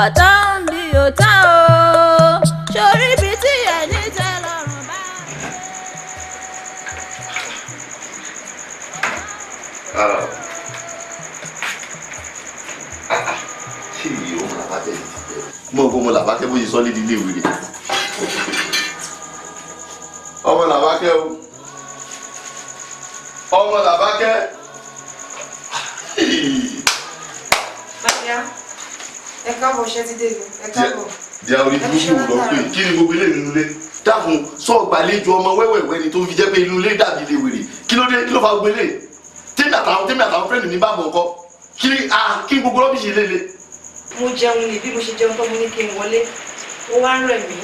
ọ̀tá ń bí ọ̀tá o sórí ibi tí ẹni tẹ́ lọ́rùn bá. ṣé ìyè òun làbákẹ́ yìí ti bẹ̀rẹ̀ mọ̀ bó mo làbákẹ́ bóyá sọ́lé nílé ìwé rẹ̀ ọmọ làbákẹ́ o ọmọ làbákẹ́. Maria, ẹ káàbọ̀ ṣe ti dé ẹ káàbọ̀. Díẹ̀ orí burúkú lọ pé kí ni gbogbo ilé nínú ilé dákun sọ gbàlejò ọmọ wẹ́wẹ̀wẹ́ ni tó fi jẹ́ pé inú ilé dàbí ilé wèrè kí ló dé kí ló fa gbogbo ilé tèmi àtàwọn fẹ́ẹ̀nì mi bá bọ̀ nǹkan kí gbogbo rọ́bìṣì lélẹ̀. Mo jẹun ní bí mo ṣe jẹun tó mo ní kí n wọlé ó wá ń rẹ̀ mí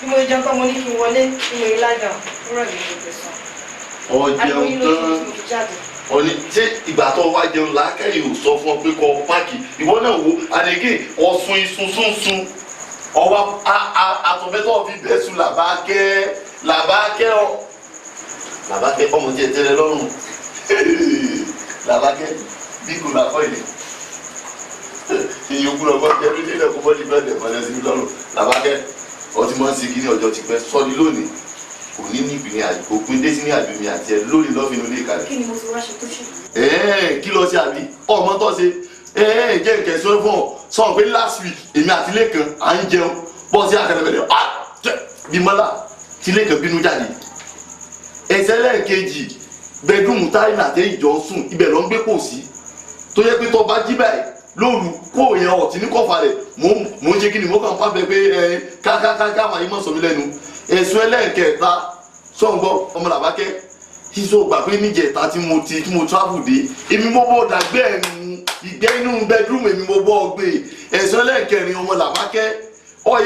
bí mo jẹun tó mo ní kí n wọlé tí mo rí lájà ó rẹ̀ mí ní ìgbésàn. ọjẹun tán ọ̀ní tí ìgbà tó wá jẹun làákàyè ò sọ fún ọ pé kọ páàkì ìwọ náà wo àdégé ọ̀sùn isun sunsun ọwọ́ àtọ̀fẹ́tọ̀ fi bẹ́ẹ̀ sùn làbákẹ́ ọmọ tí ẹ tẹ́lẹ̀ lọ́rùn làbákẹ́ bí kò làkọ́ ìlẹ̀ ìyókù lọ́kọ́ jẹ́ bí nílẹ̀ kó bọ́ọ̀lì bẹ́ẹ̀ dẹ̀ mọ́lẹ́ sí lọ́rùn làbákẹ́ ọtí mọ́ sí kí ní ọjọ́ ti pẹ́ sọ́ni lónìí òní ní ìgbìyànjú àjò òpin dé sí ní àjò mi àti ẹ lórí lọ́fíìnù ilé ìkàlẹ̀. Kí ni mo ti wá ṣe tó ṣe? Kí lọ sí àbí ọmọ tó ṣe jẹ́ ìkẹsàn fún ọ sọ pé last week èmi àti ilé kan à ń jẹun bọ́ sí àkàlẹ̀bẹ̀lẹ̀ bímọ́lá tí ilé kan bínú jáde ẹsẹ̀ lẹ́ẹ̀kejì bẹ́ẹ̀dúmù táyì àti ìjọ sùn ibẹ̀ ló ń gbé pò sí tó yẹ pé tó bá jí báyìí lóru kó yẹn ọ̀tí ní kọfà rẹ̀ mò ń ṣe kí ni mo kàn fà bẹ́ẹ̀ pé kákákáká máa yí mọ̀ sọmi lẹ́nu ẹ̀sùn ẹlẹ́ẹ̀kẹta sọ̀ǹgbọ́ ọmọ làbákẹ́ sísọ gbà pé níjẹta tí mo travel dé èmi mo bọ́ dàgbẹ́ ẹ̀nu ìgbẹ́ inú bedroom èmi mo bọ́ gbé ẹ̀sùn ẹlẹ́ẹ̀kẹrin ọmọ làbákẹ́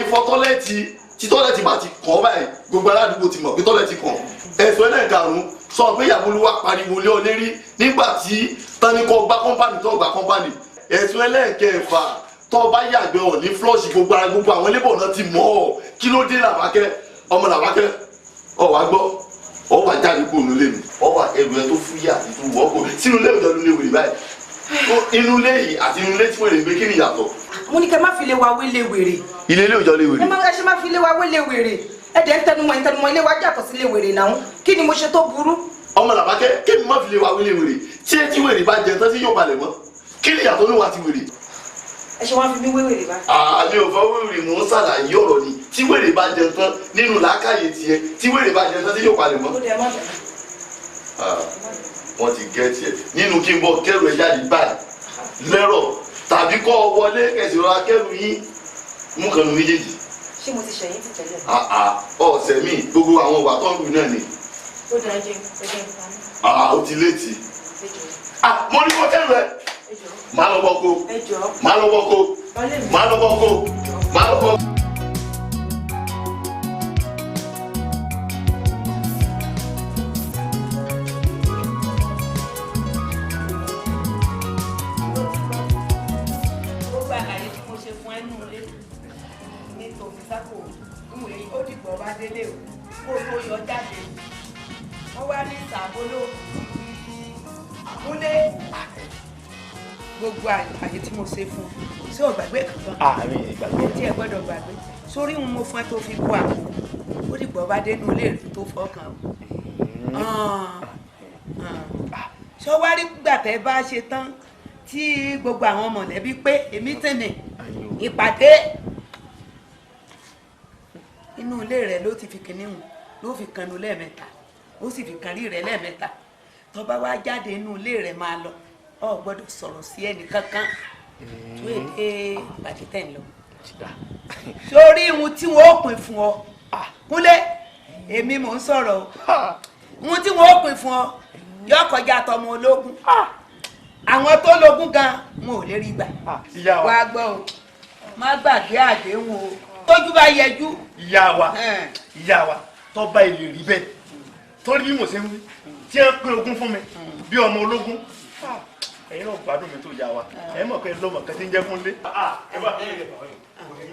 ìfọ tọ́lẹ́tì tí tọ́lẹ́tì bá ti kọ́ báyìí gbogbo aládùúgbò ti mọ̀ pé tọ́lẹ́tì kàn ẹ̀sùn ẹlẹ́ẹ̀karùn sọ pé ìyàwó olúwa pariwo lé ọ lérí nígbà tí tánikọ́ gbá kọ́mpánì tó gbá kọ́mpánì ẹ̀sùn ẹlẹ́ẹ̀kẹfà tó bá yàgbẹ́ ọ̀ ní flush gbogbo àwọn lébọ̀ náà ti mọ̀ ọ́ kí ló dé làbákẹ́ ọmọ làbákẹ́ ọwà gbọ́ ọwà jáde kó inú ilé mi ọwà ẹrù ẹ tó fúyà àti tó wọ́ kó sínú ilé ìjọba ilé wèrè báyìí inú ilé yìí àti inú ilé tí wọ́n lè gbé kí ni ìyàtọ̀. Mo ní kẹ́ má fi lé wa wélé wèrè. Ilé ìjọba ilé wèrè. Ẹ ṣe má fi lé wa wélé wèrè ẹ dẹ̀ ń tẹnumọ́ ilé wa yàtọ̀ sí ilé wèrè náà kí ni mo ṣe tó burú. ọmọ làbákẹ́ kí ni má fi lé wa wélé wèrè tí etí wèrè bá jẹ tán sí yóò balẹ̀ mọ́ kí ni ìyàtọ̀ ní wa ti wèrè. Ẹ ṣe wá fi mí wéwèrè bá. Àmì ò fẹ́ wèrè mò ń ṣàlàyé ọ̀rọ̀ ni tí wèrè bá jẹ tán nínú làákàyè tiẹ̀ tí wèrè bá jẹ tán tí yóò palẹ̀ mọ́. Wọ́n ti gẹ́ tiẹ̀ nínú kí n bọ́ kẹ́rù ẹ̀ jáde báyìí lẹ́rọ̀ tàbí kọ́ ọ wọlé kẹsì rọra kẹ́rù yín mú kanu méjèèjì. Ṣé mo ti ṣẹ̀yìn ti tẹ̀lé? Ọ̀sẹ̀ mi gbogbo àwọn ìwà tó ń lù náà ni. Ó dáa jẹ́ ẹgbẹ́ ìfami. Ó ti létí. Mo ní kó kẹ́rù ẹ. Máa lọ bọ́kó. Máa lọ bọ́kó. Máa lọ bọ́kó. Máa lọ bọ́kó. Ó gba àlàyé tí mo ṣe fún ẹnu ilé ní tòmí sápò ìwé ó dìgbò bá délé o kó tó yọ jáde. Wọ́n wá ní ìsàbólò àmúlé gbogbo àyè tí mo ṣe fún sí ọgbàgbé kankan àárín ìgbàgbé tí ẹ gbọ́dọ̀ gbàgbé sórí òun mo fún ẹ tó fi bú àpò ó dìgbò bá dénú ilé rẹ tó fọkàn ṣé wá rí gbàtẹ́ bá ṣe tán tí gbogbo àwọn mọ̀lẹ́bí pé èmi tẹ̀lé ìpàdé inú ilé rẹ ló ti fi kinní hùn ló fi kanu lẹ́ẹ̀mẹ́ta ó sì fi kan rí rẹ lẹ́ẹ̀mẹ́ta tó bá wá jáde inú ilé rẹ máa lọ ọ gbọ́dọ̀ sọ̀rọ̀ sí ẹnì kankan tó èdè ìpàdé tẹ̀ ń lọ sórí ihun tí wọn ó pín fún ọ kúnlẹ̀ èmi mò ń sọ̀rọ̀ ihun tí wọn ó pín fún ọ yọ kọjá tọmọ ológun àwọn tó lógún gan wọn ò lè rí gbà wá gbọ́ o má gbàgbé àdéhùn o tójú bá yẹjú. ìyá wa tó bá ilé rí bẹ́ẹ̀ torí bí mo ṣe ń wí tí ẹ pín ogún fún mi bí ọmọ ológun ẹ̀yin náà gbádùn mi tó yá wa ẹ mọ̀ pé lọ́mọ kan ti ń jẹ́ fún lé. ẹ bá mi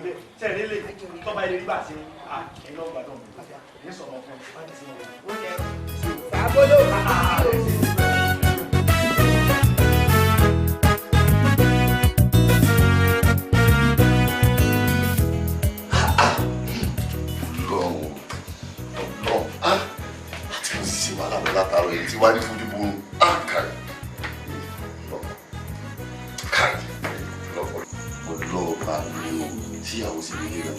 lè ṣe é lélẹ̀ tó bá ilé rí bá ṣe ẹ̀yin náà gbádùn mi ní sọ̀rọ̀ fún mi. Fàbólò ti wá ní fojú bo káì lọ́pọ̀ lọ́ọ̀bà mi ò tíyàwó sí ilé rẹ̀.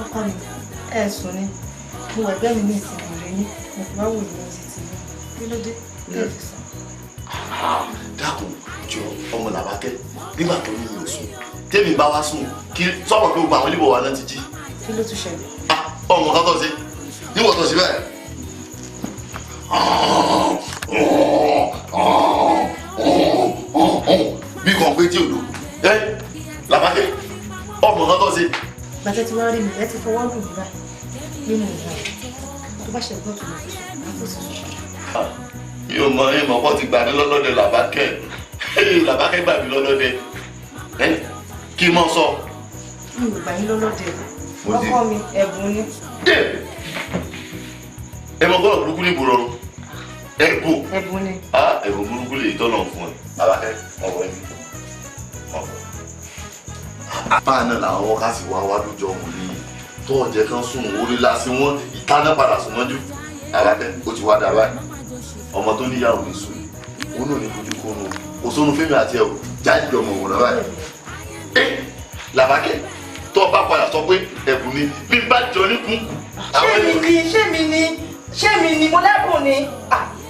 ọkọ mi ẹ̀sùn ni mo wà ẹgbẹ́ mi ní ìsìnkú rẹ ní mo fi máa wò ní oṣù tí kí ló dé lẹ́yìn fi sàn. dákun jọ ọmọ làbákẹ́ nígbà tó ní ìlú sùn tèmi bá wá sùn kí sọ̀rọ̀ pé gbogbo àwọn ilé ìwọ̀ wa náà ti jí. kí ló tún ṣẹlẹ̀. ọmọ kan tó ṣe níwọ̀n tó ṣe bẹ́ẹ̀. bí kan pé tí odò làbákẹ́ ọmọ kan tó ṣe. bàtẹ́ tí wọ́n rí mi ẹ ti fọwọ́ lù mí báyìí nínú ìyá tó bá ṣe gbọ́ tó máa fi sùn máa tó sì sùn. yóò mọ ìmọ̀ pọ̀ ti gbà mí lọ́lọ́dẹ làbákẹ́ làbákẹ́ gbà mí lọ́lọ́dẹ kí n mọ̀ sọ. mi ò gbà yín lọ́lọ́dẹ ọkọ mi ẹ̀bùn ni. ẹ mọ gbọ́dọ̀ burúkú ní ìbúrọ̀ ẹ̀bùn ni. ẹ̀bùn burúkú lè tọ́nà fún ẹ làbákẹ́ ọ̀wọ́ ẹ̀mí. báà náà làwọn wọ́kàsí wá wá lójọ òun ní tó ọ̀jẹ̀ kan sùn orí lásì wọn ìtaná padà sùn mọ́jú làbákẹ́ ó ti wá dà báyìí ọmọ tó níyàwó ní sùn òun náà ní fojú kónú kò sónú Fẹ́mi àti ẹ̀ jáde ọmọ òun náà báyìí. làbákẹ́ tó bá padà sọ pé ẹ̀bùn ni bí bá jọ níkún. ṣé mi ni mo lẹ́bùn ni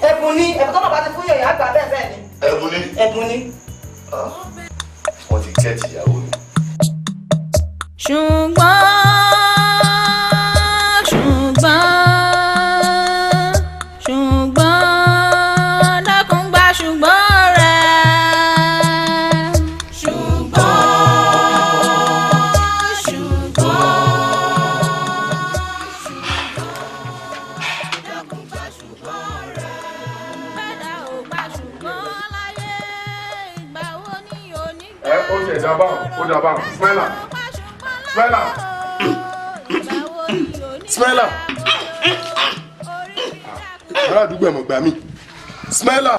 ẹ̀bùn ni ẹ̀bùn tó bàbá ti fún yẹ̀yẹ́ àgbà bẹ́ẹ̀ bẹ́ẹ̀ ni. ẹ̀bùn ni. wọ́n ti kẹ́ tìyàwó ni. ṣùgbọ́n dákun gba ṣùgbọ́n rẹ̀. Ó dàbà, Smiler. Ará àdúgbò ẹ̀mọ̀ gbà mí. Smiler.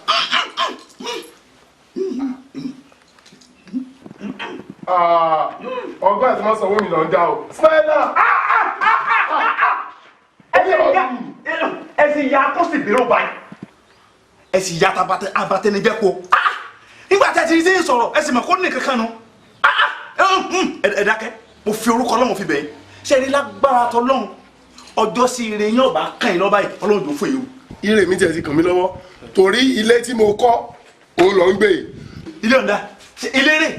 Ọgbà tí wọ́n sanwó mi lọ ń dá o. Smiler. ẹ sì ya kó sì bèrè báyìí ẹ sì ya abatẹnijẹ ko nígbà tí ẹ ti ṣe ń sọ̀rọ̀ ẹ sì mọ̀ kó ní kankan nu ẹ dákẹ́ mo fi orúkọ Ọlọ́run fi bẹ̀ yín ṣe rí lágbára tọlọ́run ọjọ́ sí ire yín ọba kàn yín lọ́ba yìí Ọlọ́run tó fún yín o. Ire mi tiẹ̀ ti kàn mí lọ́wọ́ torí ilé tí mo kọ́ òun lọ ń gbé. ilé ọ̀dà ilé rẹ̀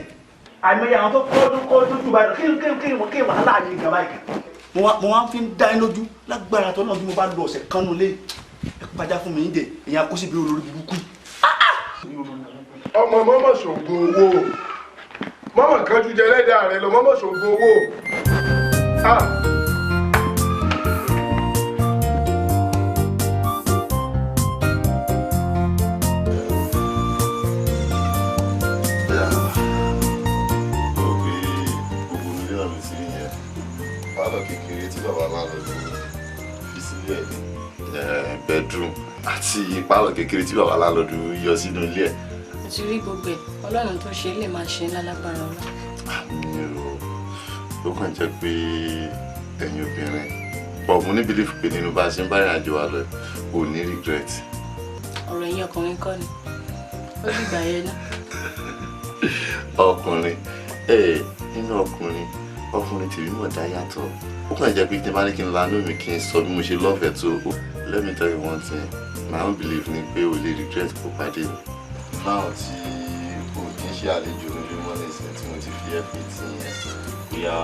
àìmọye àwọn tó kọ́ tó jù báyìí kí wàhálà yìí gàba yìí. mo wá fi ń dá yín lójú lágbára tọlọ́run tí mo bá lọ ọ̀sẹ̀ kan nulẹ̀ ẹ pàjá fún mi ń dẹ̀ èèyàn kó síbi olórí burúkú yìí. ọmọ mọ́mọ́ ṣògùn owó mọ́mọ́ kan ju jẹlẹ́dà rẹ lọ mọ́mọ́ ṣògùn owó. Kékeré tí bàbá máa lọ fi sílẹ̀ bedroom àti pálọ̀ kékeré tí bàbá lálọ́dún yọ sínú ilé ẹ̀. mo ti rí gbogbo ẹ̀ Ọlọ́run tó ṣe lè máa ṣe lálágbára ọlá. àmì ó kàn jẹ́ pé ẹ̀yin obìnrin pọ̀ mo ní belief pé nínú bá a ṣe ń bá ìrìn àjò wa lọ ò ní regret. ọ̀rọ̀ ẹ̀yin ọkùnrin kọ́ ni ó dìgbà yẹn náà. ọkùnrin nínú ọkùnrin tèmi mọ̀ dá yàtọ̀ ó kàn jẹ́ pé tí n bá ní kí n lanú mi kí n sọ bí mo ṣe lọ́fẹ̀ẹ́ tó let me tell you one thing my own belief ni pé o lè regret kó pàdé mi. náà tí o kì í ṣe àlejò lórí mọ́lẹ́sìn tí mo ti fi ẹ́ pé tí yẹn bóyá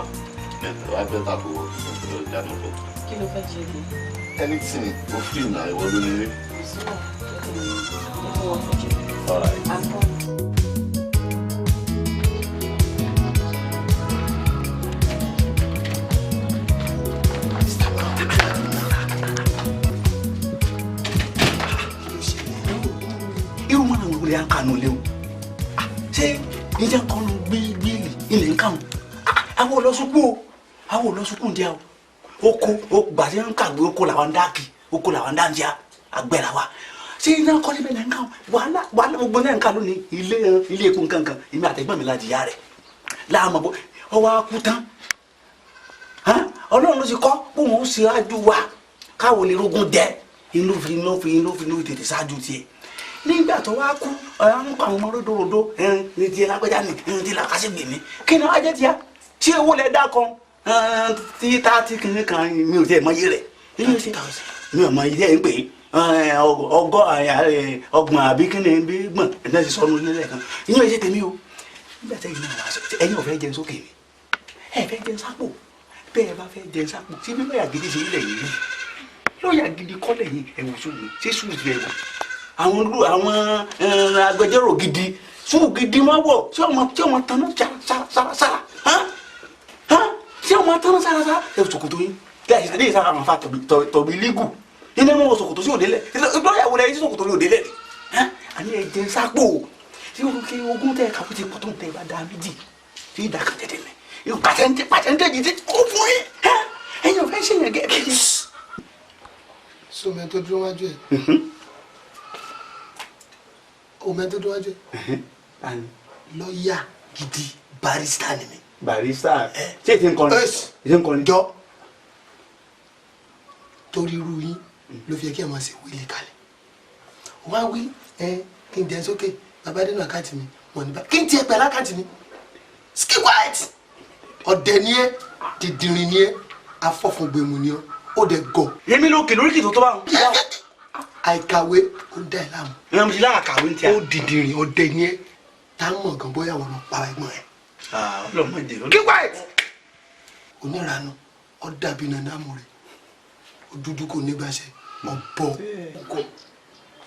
wá bẹ́tà kó wọ́n tó ń lọ dáná bọ̀. kí ló fẹ́ jẹ bí. anything o free na ìwọ ló nílé. all right. lè kanu lé o ṣé níjà kọ́nu gbéèlì ilẹ̀ ń kàwọn àwọn olóṣùkú o àwọn olóṣùkú ń jẹ́ o gbàdé ń kàgbé oko làwọn ń dáàkì oko làwọn ń dáńjà àgbẹ̀rẹ̀ wa ṣé iná kọ́ni bẹ́ẹ̀ lẹ́ ń kàwọn wàhálà gbogbo náà ń kà lónìí ilé epo nkankan èmi àtẹ̀gbọ́n mi láti yá rẹ̀ láàmú bọ́ ọwọ́ akú tán Ọlọ́run ló ti kọ́ pé òun ṣe ájú wa káwo lè rógún jẹ inú fi tètè ṣáájú tiẹ̀ nígbà tó wá kú àwọn ọmọ ródòdó ní tiẹ̀ lágbájá ní ti làkàṣègbè ní kí ni wọ́n á jẹ́ tiẹ̀ tí owó lẹ dá kan tí táàtì kìíní kan mi ò tiẹ̀ mọ iye rẹ̀ mi ò mọ iye ń pè ọgbọ̀n àbí kíni bí gbọ̀n ẹ̀dá ti sọnù nílẹ̀ kan inú ẹ̀ ṣe tèmi o nígbà tẹ́yìn náà wá sọ ẹ̀yin ò fẹ́ jẹun sókè mi ẹ̀ fẹ́ jẹun sápò bẹ́ẹ̀ bá fẹ́ jẹun sápò tí bí lọ́ọ̀yà gidi ṣe ilẹ̀ yìí lọ́ọ̀yà gidi kọ́lẹ̀ yìí ẹ̀wọ̀n sóògùn ṣé sùúrù ti ẹ̀wọ̀n àwọn agbẹjọ́rò gidi sùúrù gidi máa wọ̀ tí ọmọ tanná sára tí ọmọ tanná sára ẹ̀ ṣòkòtò yín lẹ́yìn sára àwọn afa tọ̀bí lígù iná mọ̀ ṣòkòtò sí òdélẹ̀ lọ́ọ̀yà wọlé sí ṣòkòtò ní òdélẹ̀ àní ẹ̀jẹ̀ sápò tí ogún tẹ̀ kàwé ti pọ̀ tó ń tẹ̀ bá dá méjì tí ìdá kan tẹ̀ tẹ̀lẹ̀ pàṣẹ́ntéèjì ti kó fún yín ẹ̀yin ò fẹ́ ṣèyàn gẹ́gẹ́ sọmọ tó dúró wájú ẹ ọmọ tó dúró wájú ẹ lọ́ọ̀yà gidi barista ni mi. barista ṣé ètò nǹkan jọ torí irú yín ló fi kí ẹ máa ṣe wíìlì kalẹ̀ wọ́n á wí kí n jẹ sókè bàbá dénú àkáǹtì mi wọ́n ní bá kí n tiẹ̀ pẹ̀lú àkáǹtì mi ski white ọ̀dẹ̀ ni ẹ dìdìrín ni ẹ afọ́fúngbẹ̀mù ni ẹ ó dẹ̀ gọ̀. yẹmi ló kèlórí kìtò tó bá wọn. àìkàwé ó dá ẹ láàmú. ẹ mo ti lára kàwé ní tí a. ó dìdìrín ọ̀dẹ̀ ni ẹ táwọn gan bóyá wọn lọ pa ẹ̀gbọ́n ẹ. ọlọmọdé ló. ski white onírànú ó dàbí nànámù rẹ ó dúdú kò nígbàṣẹ ọ̀bọ kọ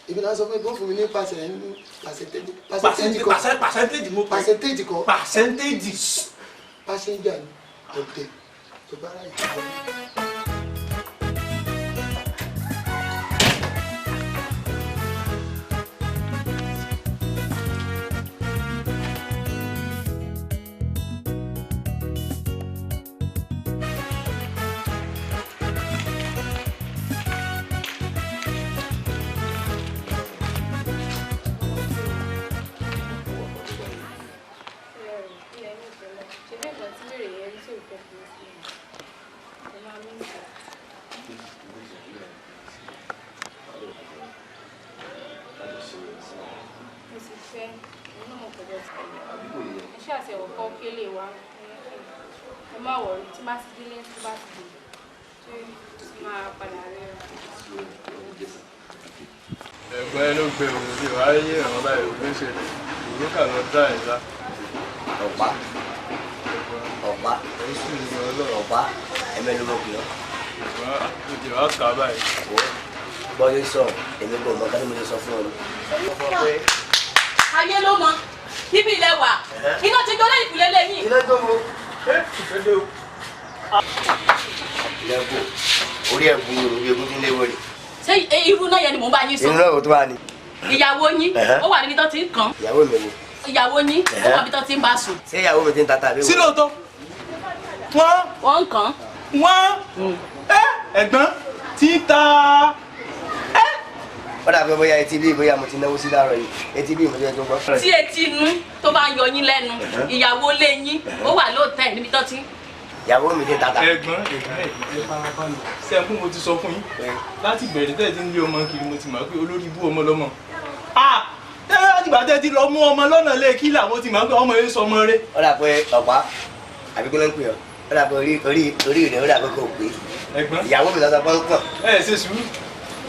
ibi náà sọ fún mi bó fún mi ní pàṣẹtéèjì kọ pàṣẹtéèjì pàṣẹjà ni ọ̀tẹ̀ tó bá ráyè tó bá ráyè. ẹ̀gbọ́n ẹ ló gbé òun bí wàá yé ìrànwọ́ báyìí òun ṣe ìlú kà lọ dá ẹ̀ sá. ọ̀pá oṣù ìlú ọlọ́run. ọ̀pá ẹ̀mẹ́ ló mọ̀ kí lọ. ẹ̀gbọ́n òjò wá kà báyìí. bọ́yé sọ èmi kò mọ kárí mi lè sọ fún ọ. ayé ló mọ níbi ilẹ̀ wà iná ti jọlé ìpìlẹ̀ lẹ́yìn. ilé tó mú lẹ́kọ̀ọ́ orí ẹ̀kú orí egun tí ń léwọ́ ni. ṣé irú náà yẹn ni mò ń bá yín sọ. irú náà ò tó wà ní. ìyàwó yín ó wà níbi tó ti ń kàn. ìyàwó mi wo. ìyàwó yín ó wà níbi tó ti ń bá sùn. ṣé ìyàwó mi ti ń ta tàbí wo. sí lóòótọ́ wọ́n ń kàn. ẹ̀gbọ́n tí ń ta. ó dàbí bóyá etí bí bóyá mo ti náwó sí láàárọ̀ yìí etí bí mo ti tó gbọ́. tí etí inú tó bá ń yọ yín lẹ́nu ìyàwó lé yín ó wà lóòótẹ́ níbi tó ti ń. ìyàwó mi ti tata. ẹ̀gbọ́n ẹ farabalẹ̀ sẹ́kún mo ti sọ fún yín láti bẹ̀rẹ̀ tẹ́lẹ̀ tí ń lé ọmọ kiri mo ti mọ̀ pé olórí ibú ọmọ lọ́mọ. tẹ́lẹ̀ láti gbà tẹ́lẹ̀ ti lọ mú ọmọ lọ́nà lé kí làwọn ti mọ̀ pé ọmọ yẹn sọ ọmọ rẹ. ó dà pé ọ̀pá àbí kí ló ń pè ọ́ ó dà pé orí rẹ̀ ó dà pé kò pé ìyàwó mi lọ́sọ̀ pọ́n pọ̀. ẹ ṣe sùúrù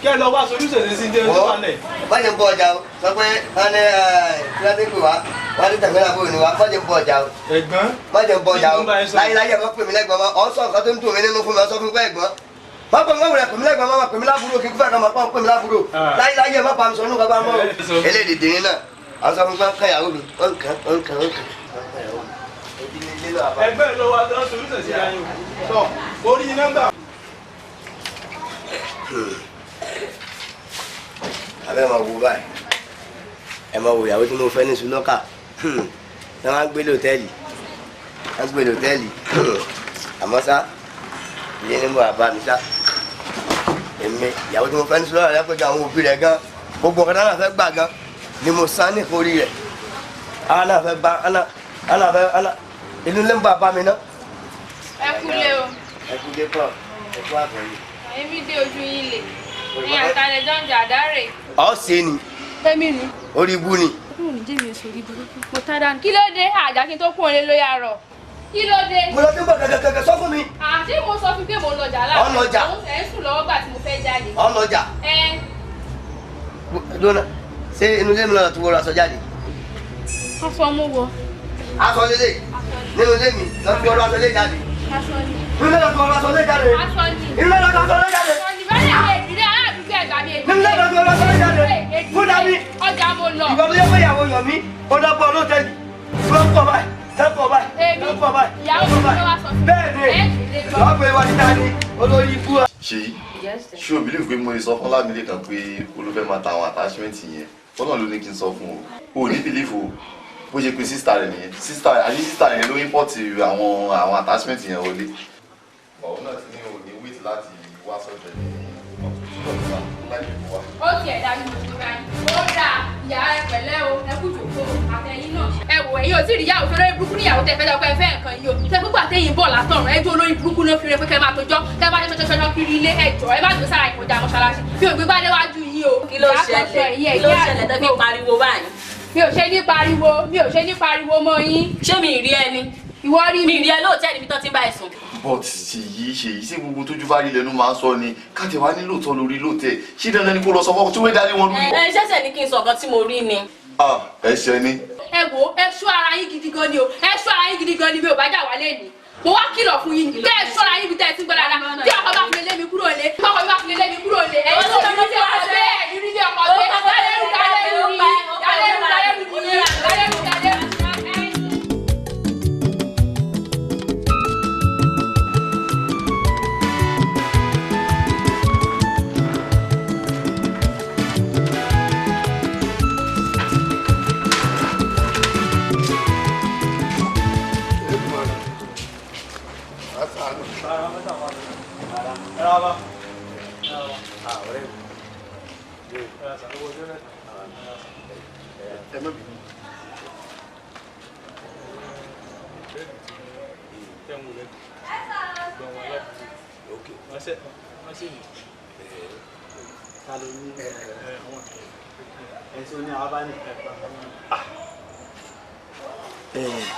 kí ẹ lọ wá solution sí ní ẹjọ́ wà lẹ̀. má jẹ́ bọ́ ọjà o sọ pé wọ́n ní kíláàsì wá wọ́n ní tẹ̀gbẹ́ náà bóyá ni wá má jẹ́ bọ́ ọjà o. ẹ̀gbọ́n má jẹ́ bọ́ ọjà o láyéláyé ẹ̀ má pè mí lẹ́gbọ̀n ma ọ̀ sọ nǹkan tó ń tún mi nínú fún mi ọ̀ sọ fún mi pé ẹ̀gbọ́n má pè mí lẹ́gbọ̀n pè mí lẹ́gbọ̀n má pè mí lábúrò kí n fẹ́ kàn má pè mí lábúrò láyéláyé ẹ̀ má pa mi sọ nínú bàbá mọ́ o. eléyìí dìrín náà àwọn sọ fún mi pé kàn yàwó mi ó ń kàn. ẹgbẹ́ ló wá dán solution sí ayé o tọ́ orí nọ́mbà. abẹ́ máa wo báyìí ẹ máa wo ìyàwó tí mo fẹ́ ní sulọ́kà ẹ máa gbé lọ́tẹ́ẹ̀lì àmọ́ sá ilé ní mo àbá mi sá èmi ìyàwó tí mo fẹ́ ní sulọ́kà lẹ́kọ̀ọ́jà àwọn òbí rẹ̀ gan gbogbo ọ̀kan náà fẹ́ gbà gan ni mo sá ní orí rẹ̀ ana náà fẹ́ gbà ana inú lé ń bá bá mi ná. ẹ kúlé o. ẹkú dé pọ̀ ẹkú àgbọ̀yé. èmi dé ojú yín lè ní àtàlẹ̀ jọ́ǹjà dáre. ọ̀ ṣe ni. èmi ni. orí ibú ni. ọdún òní jẹ́mi oṣù orí burúkú. mo tá dànù. kí ló dé àjà kí n tó kún olé ló yà rọ̀. kí ló dé. mo lọ sí bọ̀ gẹ́gẹ́ sọ fún mi. àti mo sọ fún pé mo lọ jà láàárọ̀. ọlọjà. òun fẹ́ sùn lọ́wọ́ gbà tí mo fẹ́ jáde. ọlọjà. lónà ṣé inú ilé mi lọ́nà tó wọlé aṣọ jáde. aṣọ mo wọ. aṣọ lélẹ̀ nínú ilé mi lọ́nà tó wọlé aṣọ lé jáde. aṣọ ni. inú ilé lọ́nà tó wọlé aṣọ lé jáde. aṣọ ni. inú ilé lọ́nà tó wọlé aṣọ lé jáde. aṣọ ni bẹ́ẹ̀ ni èdè aládùúgbò ẹ̀gbà mi èdè. inú ilé lọ́nà tó wọlé aṣọ lé jáde. fún dàbí. ọjà mo lọ. ìgbà tó yẹ pé ìyàwó yàn mí ó dọ́gbọ́ olóòtẹ́lì lọ́pọ̀ báyìí lọ́pọ̀ báyìí lọ́pọ̀ báyìí. ìyàwó mi ló wá sọ fún mi. bẹ́ẹ̀ ni wọ́n pe wá níta ni olórí ikú. ṣèyí ṣé o believe pé mo sọ fún Lámídé kan pé olùfẹ́ máa ta àwọn attachment yẹn fọlọ́n ló ní kí n sọ fún o ò ní believe o bó ṣe pe sísítà rẹ̀ nìyẹn sísítà yẹn ló import àwọn attachment yẹn wọlé. ọ̀hún náà ti ní o ní wait láti wá sọ́jọ́ ní ọ̀tún ó tiẹ̀ dájú ìtura yìí ó dáa ìyá ẹ pẹ̀lẹ́ o ẹ kú jòkó àtẹ̀yìn náà. ẹ wò ẹ̀yin ò tí ì rí ìyàwó tó lórí burúkú níyàwó tẹ fẹ́ lọ pé ẹ fẹ́ nǹkan yìí o tẹ gbogbo àtẹ̀yìn bọ̀ látọ̀run ẹ jó olórí burúkú ló fi rẹ pé kẹ máa tójọ́ tẹ bá dé ṣọṣọṣọ kiri ilé ẹjọ́ ẹ bá gbé sára ìkọjá mọ́ṣáláṣí mi ò gbé bá déwájú yìí o. kí ló ṣẹlẹ̀ tó fi pariwo báyìí. mi ò ṣe ní pariwo mọ́ yín. ṣé mi ì rí ẹni. ìwọ rí mi ì rí ẹ lóòótọ́ níbi tó ti ń bá ẹ sùn. but ṣèyí ṣé gbogbo tójú bá rí lẹ́nu máa ń sọ ni káàtì wá ní lóòótọ́ lórí lóòótẹ́ ṣé dandan ni kó lọ sọ fọ́kùn tí wọ́n dálé wọn lórí. ẹ ṣẹ̀ṣẹ̀ ní kí n sọ nǹkan tí mo rí ni. ẹ ṣe ni. ẹ wo ẹ ṣọ́ ara yín gidi gan ni o ẹ ṣọ́ ara yín gidi gan ni mi ò bá jà wálé ni mo wá kìlọ̀ fún yín kẹ́ ẹ ṣọ́ra yín bí tẹ́ ẹ ti ń gbọ́ dáadáa tí ọkọ bá fi lé mi kúrò lé ọkọ bá fi lé mi kúrò lé ẹ ṣọ́ mi ní ọkọ bẹ́ẹ̀ ní ní ọkọ bẹ́ẹ̀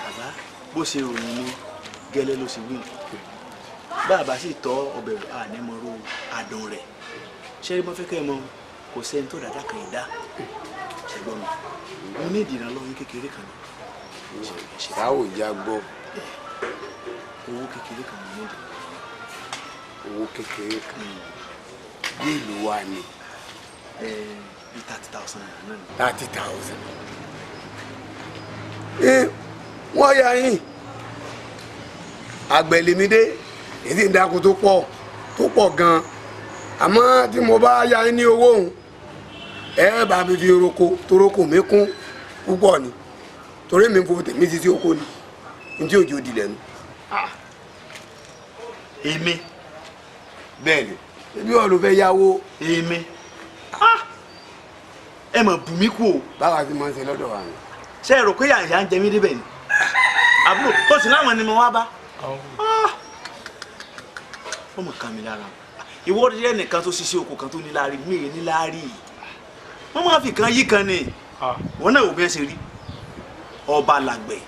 bàbá bó ṣe ròyìn ni gẹ́lẹ́ ló ṣe wí bàbá sì tọ́ ọbẹ̀ ànímọ̀ró àdùn rẹ̀ ṣé mo fẹ́ kẹ́ ẹ mọ̀ kò sẹ́ni tó dáadáa kan ìdá ṣẹgbọ́n mi mo ní ìdìrànlọ́wọ́ kékeré kan ní. báwo já gbọ́. owó kékeré kan ní ìdí. owó kékeré kan bí ìlú wa ni. bí 30,000 naira náà ni. 30,000. wọ́n yà yín àgbẹ̀lẹ̀mídé èdè ìdáko tó pọ̀ gan-an àmọ́ tí mo bá yà yín ní owó òun ẹ bá mi fi toroko mi kún púpọ̀ ni torí mi fò tèmi títí oko ni ní tí òjò di lẹ́nu. èmi bẹ́ẹ̀ ni ebi wọn ló fẹ́ yáwó. èmi ẹ mọ̀ bù mí kú o. báwa ti máa ń ṣe lọ́dọ̀ wa ni. ṣé ẹ rò pé yàrá ń jẹ mí débẹ̀ ni àbúrò ó sì láwọn ni mo wá bá ọmọ kan mi lára ìwọ rí ẹnìkan tó ṣiṣẹ́ oko kan tó níláárí mí níláárí wọ́n máa fi kan yí kan ni wọ́n náà ò bí ẹ ṣe rí ọba làgbẹ̀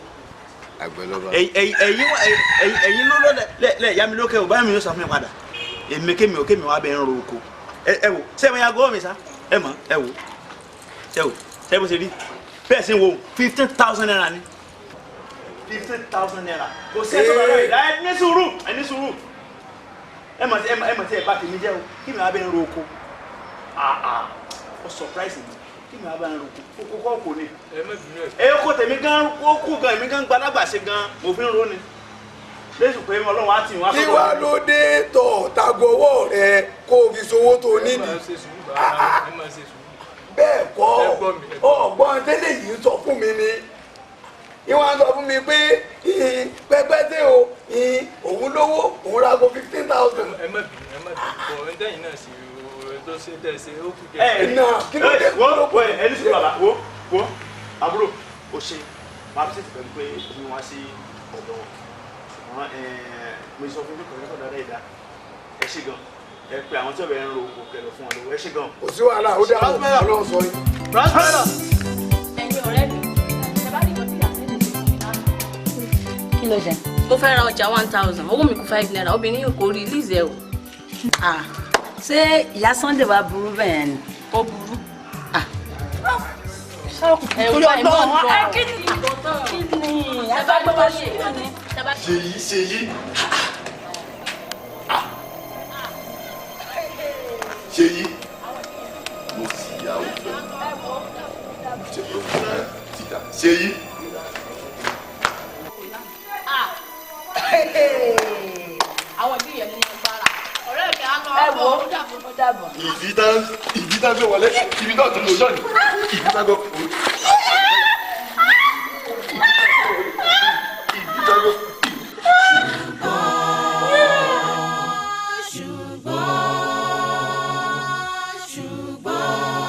ẹ̀yin ló lẹ̀ yá mi lókè ò báyà mi yóò sọ fún mi padà èmi kémi wá bẹ ń ro oko ẹ wò ṣé mo ya gọ́ mi sá ẹ mọ̀ ẹ wò ṣé bó ṣe rí bẹ́ẹ̀ sì ń wo 15,000 naira ni 15,000 naira kò sí ẹ̀tọ́ bàbá ìdá ẹ ní sùúrù ẹ mọ̀ tí ẹ bá tèmi jẹ́ o kí mi wá bẹ ń ro oko ó surprise mi kí mi wá bẹ ń ro oko kókó kò ní ẹ kó tèmi gan ó kú gan èmi gan gbalagbàṣe gan mo fi ń ro ni lẹ́sùn pé ọlọ́run á tì wọ́n á sọ̀rọ̀. kí wàá ló dé tọ̀ tagowó rẹ kó o fi sowó tó nídìí. bẹ́ẹ̀ kọ́ ọ̀gbọ́n tẹ́lẹ̀ yìí sọ fún mi ni ìwọ̀n sọ fún mi pé pẹ́pẹ́tẹ́ o òun lówó òun ra go 15,000. ẹ má bínú bọ̀ ẹ dẹ́yìn náà sí tó ṣe tẹ̀ ṣe ó kù ẹ náà kí ló dé. wọ́n ẹni sùn bàbá wo àbúrò o ṣe máa fi ṣètìpẹ́ pé omi wá sí ọ̀dọ̀ wọn mo sọ fún mi kò ní kọ́ dáadáa ìdá ẹ ṣe gan ẹ pé àwọn tí ọbẹ̀ ń ro oko kẹlẹ̀ fún ọ lọ́wọ́ ẹ ṣe gan. kò sí wàhálà ó dáa Ọlọ́run sọ yìí. ẹ̀yin ọ̀rẹ́ mi ẹ bá nìkan tí ìyàsẹ́ lè ṣe kí ló ṣe. mo fẹ́ ra ọjà 1000 owó mi kù 5 naira obìnrin yóò kó release ẹ o. ṣé ìyá Sunday wa burú bẹ́ẹ̀ ni. ó burú. torí Ọlọ́run kí ni ẹ bá gbọ́ wá ṣe ní. Ṣèyí Ṣèyí mo sì yàwó fẹ́ Ṣèyí. àwọn ìbí yẹn ní agbára ọ̀rẹ́ mi á lọ ó dàbọ̀. Ìbí tá gbé wọlé ìbí tá tó lò jọ́ni ìbí tá gbé.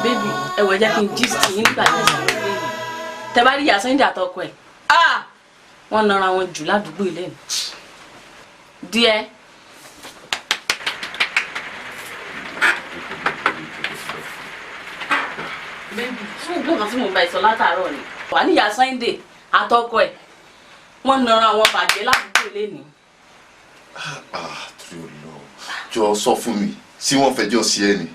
bébì ẹwọ ẹ jẹ́ kí n gist yín nígbà tí ẹsẹ ló dé tẹ bá rí ìyá Sunday àtọkọ ẹ wọ́n nara wọn jù ládùúgbò ilé mi díẹ̀. bébì fún ìgbọ́n tí mo bá ìsọ látàárọ̀ ni wà ní ìyá Sunday àtọkọ ẹ wọ́n nara wọn bàjẹ́ ládùúgbò ilé mi. Jọ sọ fún mi tí wọ́n fẹjọ́ sí ẹ ni.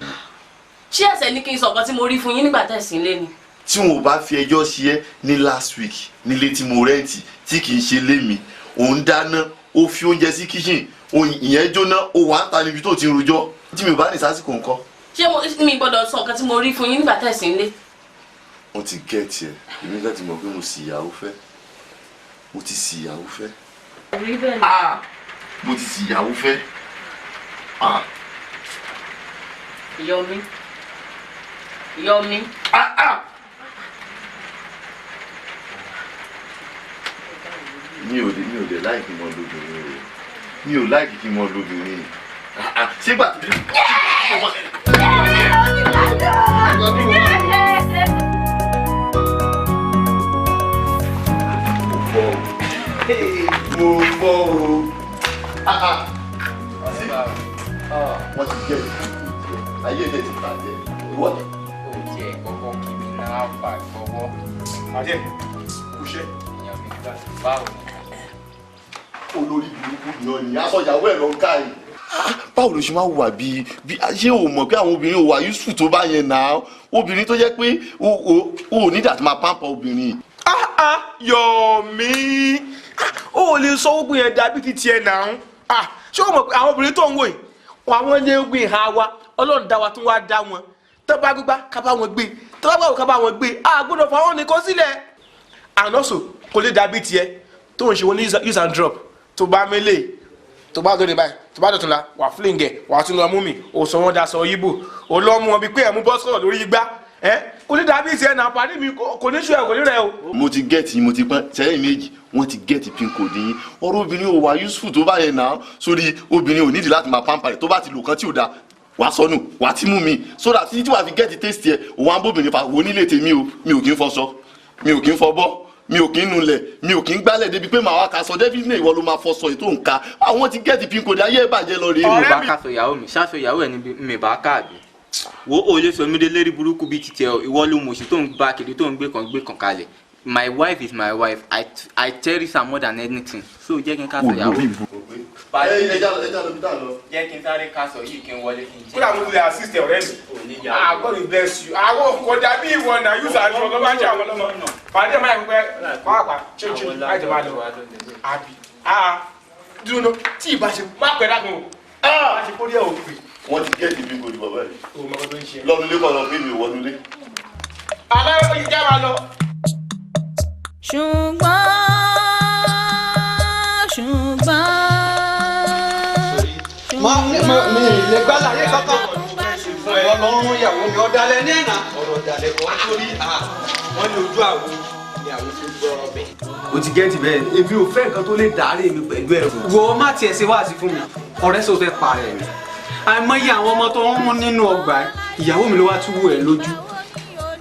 ṣé ẹsẹ̀ ní kí n sọ̀kan tí mo rí fún yín nígbà tẹ̀sí ilé ni. tí wọn ò bá fi ẹjọ́ sí ẹ ní last week nílé tí mo rẹ́ǹtì tí kì í ṣe lé mi òun dáná ó fi oúnjẹ sí kitchen ìyẹn jóná ó wà ń ta níbi tó ti ń rojọ́ tí mi ò bá ní sásìkò nǹkan. ṣé mi gbọ́dọ̀ sọ̀kan tí mo rí fún yín nígbà tẹ̀sí ilé. wọ́n ti gẹ̀ẹ́tì ẹ̀ èmi láti mọ̀ pé mo sì ìyàwó fẹ́ mo ti sì ìyàwó fẹ́. rí bẹ́ẹ̀ ni. mo ti sì ìyàwó fẹ́. Yomi. mi ò dé láìkí mọ lóbìnrin rẹ mi ò láìkí kí mọ lóbìnrin sígbà mo bọ́ o wọ́n ti jẹ́ ayé ilé ti bàjẹ́ ìwọ ni. ó jẹ́ kọ́kọ́ kí mi náà fà fọwọ́. àjẹ́ kúṣẹ́. èèyàn mi gbà báwo ni. olórí burúkú náà ni aṣọjàwó ẹ̀ lọ ń ká yìí. báwo ló ṣe máa wà bí ṣé o mọ̀ pé àwọn obìnrin ò wà yusuf tó bá yẹn náà obìnrin tó jẹ́ pé o ò ní dàtí máa pampa obìnrin. Yomi o ò lè sọ gbogbo yẹn dàbí ti tiẹ̀ náà ṣé o mọ̀ pé àwọn obìnrin tó ń wò yìí àwọn ilé gbé ha wa Ọlọ́run dá wa tún wá dá wọn tó bá gbígbá ká bá wọn gbé tó bá gbàgbọ́ ká bá wọn gbé a gbọ́dọ̀ fún àwọn nìkan sílẹ̀ and also kò lè dàbí tiẹ̀ tó ń ṣe wọn ní use and drop tó bá mélèé tó bá lóde báyìí tó bá dọ̀tún la wà fúlẹ̀ǹgẹ̀ wà tún lọ mú mi ò sọ wọn daṣọ yíbò ò lọ mú wọn bí pé ẹ̀ mú bọ́sọ̀rọ̀ lórí igbá kò ní dàbí tiẹ̀ náà pàdé mi kò ní ṣù ẹ̀ kò ní rẹ̀ o. mo ti gẹ̀ẹ́tì yín mo ti pọ́n sẹ́yìn méjì wọ́n ti gẹ̀ẹ́tì pin code yín ọ̀rọ̀ obìnrin ò wà useful tó bá yẹn náà sórí obìnrin ò nídìí láti máa pampa rẹ̀ tó bá ti lò kan tí ò da wà á sọnù wà á ti mú mi so that títí wàá fi gẹ̀ẹ́tì taste ẹ̀ òun á bóbìnrin fa wo nílé tèmi o mi ò kí ń fọṣọ mi ò kí ń fọbọ́ mi ò kí ń nulẹ̀ mi ò kí ń gbálẹ̀ débi pé màá wá ka sọ definitely ìwọ ló máa fọṣọ ètò nǹka àwọn ti gẹ̀ẹ́tì pin code ayé ìbàjẹ́ lọ rèé. mi ò bá kàṣọ ìyàwó mi ṣáṣọ ìyàwó ẹ níbi mi bá káàbì wo o lè sọ mí dé lérí burúkú bíi títẹ ìwọ ló mọ̀ sí tó ń bá kiri tó ń gbé kan kalẹ̀. My wife is my wife. I cherish her more than anything. So jẹ́ kí n ká sọ ìyàwó. Jẹ́ kí n sáré ká sọ yìí kí n wọlé kí n jẹ́. kódà mo ti lè assist ọ̀rẹ́ mi. God will bless you. àwọn kò dàbí ìwọ náà yóò ṣàjọ ọ̀gá bá ń jẹ́ àwọn ọlọ́mọ. pàdé máa ń pẹ́ pàápàá chinchin láti máa lọ. àbí dúró tí ìbá ṣe má pẹ́ dákun o. má ṣe kórìíra òkè. wọ́n ti gẹ̀ẹ́tì pin code bàbá yìí lọ́nulé kọ́ lọ pé mi ò wọnulé. aláwọ̀ yìí já máa lọ. mi lè gbá láyé kankan ọlọ́run ìyàwó mi ọ̀dàlẹ̀ ní ẹ̀nà ọ̀rọ̀ ọ̀dàlẹ̀ kan sórí wọ́n ní ojú àwo ni àwọn tó gbọ́ ọbẹ̀. o ti gẹ́tì bẹ́ẹ̀ èmi ò fẹ́ nǹkan tó lè dàárẹ̀ mi pẹ̀lú ẹ̀rù. wo má tiẹ̀ ṣe wáàsí fún mi ọ̀rẹ́ sọ fẹ́ parẹ́ mi àìmọye àwọn ọmọ tó ń mú nínú ọgbà ìyàwó mi ló wá tún wú ẹ lójú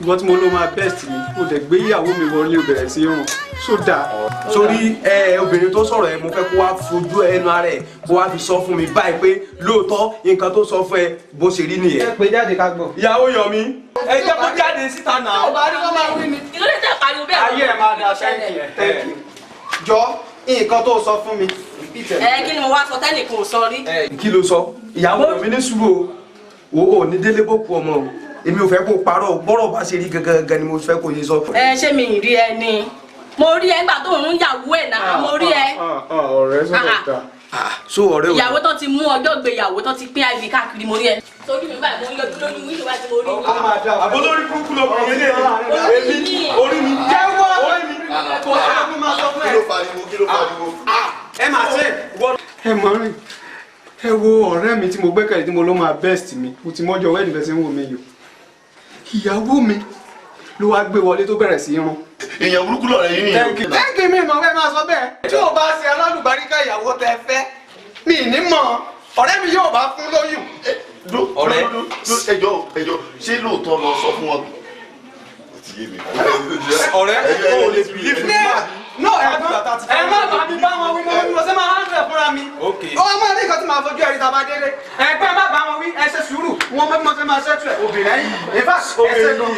ìwọ tí mo ló máa best mi mo dẹ̀ gbé ìyàwó mi wọlé ó bẹ̀rẹ̀ sí rùn sódà. Sórí obìnrin tó sọ̀rọ̀ ẹ mo fẹ́ kó wá fojú ẹnu ara ẹ kó wá fi sọ fún mi báyìí pé lóòótọ́ nǹkan tó sọ fún ẹ bó ṣe rí nìyẹn. ẹ pé jáde ká gbọ́. Ìyàwó Yọ̀mí ẹ jẹ́ kó jáde síta náà. ọba ní kó máa wí ni. kí ló dé tẹ̀ pariwo bẹ́ẹ̀. ayé ẹ máa dà thank you. jọ nǹkan tó sọ fún mi. Kí ni mo wá sọ tẹ́nìkan ò sọ rí. Kí ló sọ ìyàwó Yọ̀mí ní sùúrù o ò ní délé bó ku ọmọ o èmi ò fẹ́ kó parọ́ bọ́rọ̀ bá ṣe rí gangan ni mo fẹ́ kó yé sọ. Ṣé mi ì rí ẹ ni mo rí ẹ nígbà tó ń yàwó ẹ̀ náà mo rí ẹ. ọ̀rẹ́ sọ̀rọ̀ ta. so ọ̀rẹ́ o. ìyàwó tó ti mú ọjọ́ gbéyàwó tó ti pín iv káàkiri mo rí ẹ. sójú mi báyìí mo ń yọjú lójú wíṣọ bá ti mo rí. àbólórí kúkú ló fi yẹlé èmi orí mi jẹ́wọ́ orí mi kò sọ́dọ̀ fún ma sọ fún ẹ. kí ló pariwo. ẹ máa ṣe wọ́n. ẹ mọ̀ rìn ẹ wo ọ̀rẹ́ mi tí mo gbẹ́kẹ̀lé tí mo ló máa best mi mo ti mọ́jọ́ wẹ́ẹ̀dì fẹsẹ̀ ń wò mí yò ìyàwó mi ló wá gbé wọlé tó bẹ̀rẹ̀ sí í rún. èèyàn burúkú lọ̀rẹ́ yín nìyẹn. tẹ́ǹkì mi mọ̀ fẹ́ máa sọ bẹ́ẹ̀. tí o bá ṣe alálùbáríkà ìyàwó tẹ fẹ́ mi ní mọ̀ ọ̀rẹ́ mi yóò bá fún lóyún. ọ̀rẹ́ ẹjọ́ ṣé lóòótọ́ lọ sọ fún wọn. ọ̀rẹ́ o lè bìlífù mi. no ẹ má bàa mi bá wọn wí mo ṣe máa hàn fúnra mi. ó máa ní nǹkan tí màá fojú ẹ̀rí tá a bá délé. ẹgbẹ́ má bá wọn wí ẹ ṣe sùúrù wọn mọ́ bí mo ṣe máa ṣẹ́tù ẹ̀. obìnrin in fact ẹ ṣe gan.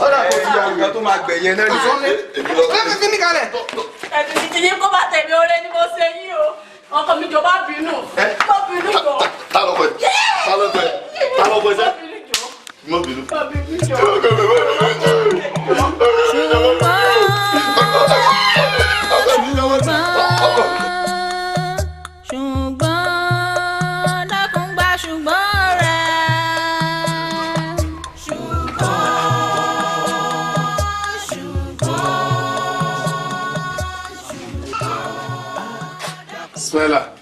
ọ̀dà kò sí àwùjọ tó máa gbẹ̀yẹ náà nìyẹn. lẹ́nu kí ni kalẹ̀. ẹ̀sìn ti yín kó bá tẹ̀mí oore ni mo ṣe yín o ọkọ mi jọ bá bínú kó bínú jọ. ta ló pẹ sẹ. mo bínú. ṣùgbọ́n dákun gba ṣùgbọ́n rẹ̀. Smella.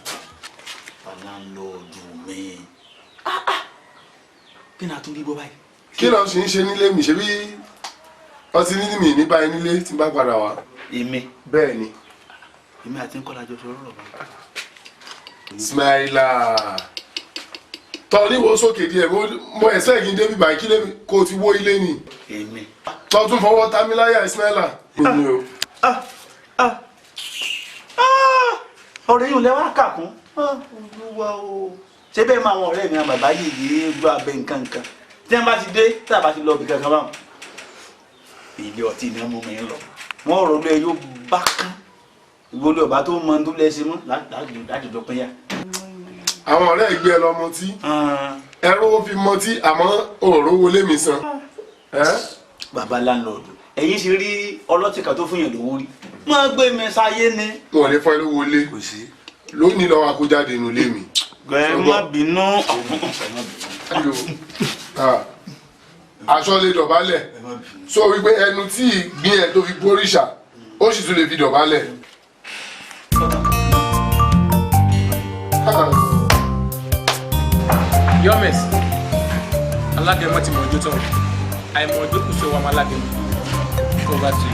Landlord mi. Kí ni a tún rí bọ́ báyìí? Kí ló ṣe ń ṣe nílé mi ṣe bí ọtí ní mi ní báyìí nílé tí n bá padà wá. Èmi. Bẹ́ẹ̀ ni. Èmi àti Nkọ́lá jọ sọ̀rọ̀ rọ̀ bá. Smella. Tọ́ ní wo sókè díẹ̀ mo ẹ̀sẹ̀ kí n débi báyìí kí lé mi kó o ti wó ilé ni. Èmi. Tọ́ tún fọwọ́ ta mi láyà Smella. Ọ̀rẹ́ yóò lẹ́wọ́ kà kún. Olúwa o. Ṣé bẹ́ẹ̀ máa wọn ọ̀rẹ́ mi àbàbá yìí gbọ́ abẹ nǹkan kan. Tí wọ́n bá ti dé tí a bá ti lọ bì kankan báwọn. Ilé ọtí ni wọ́n mú mi lọ. Wọ́n rọ̀ lóye yóò bá kán. Ìgbòlè ọba tó mọ tó lẹ́sìn mọ́ lájọjọ pínyà. Àwọn ọ̀rẹ́ ìgbé ẹ lọ mọtí. Ẹrú ó fi mọtí àmọ́ òòró wọlé mi san. Bàbá láńlọ́ọ̀dù ẹ̀yin ṣe rí ọlọ́tì kan tó fún yẹn lówó rí. Wọ́n gbé mi sáyé ni. Wọ́n lè fọ́ ẹ lówó lé. Kò sí. Lónìí lọ́wọ́ akójáde inú ilé mi. Ẹ má bínú. Aṣọ lè dọ̀bálẹ̀. Sọ wípé ẹnu tí ìgbín ẹ tó fi gbóríṣà ó sì tún lè fi dọ̀bálẹ̀. Yomes alágẹmọ ti mọ ojú tán àìmọ̀ ojú kù sí ọwọ́ alágẹmọ tó bá ti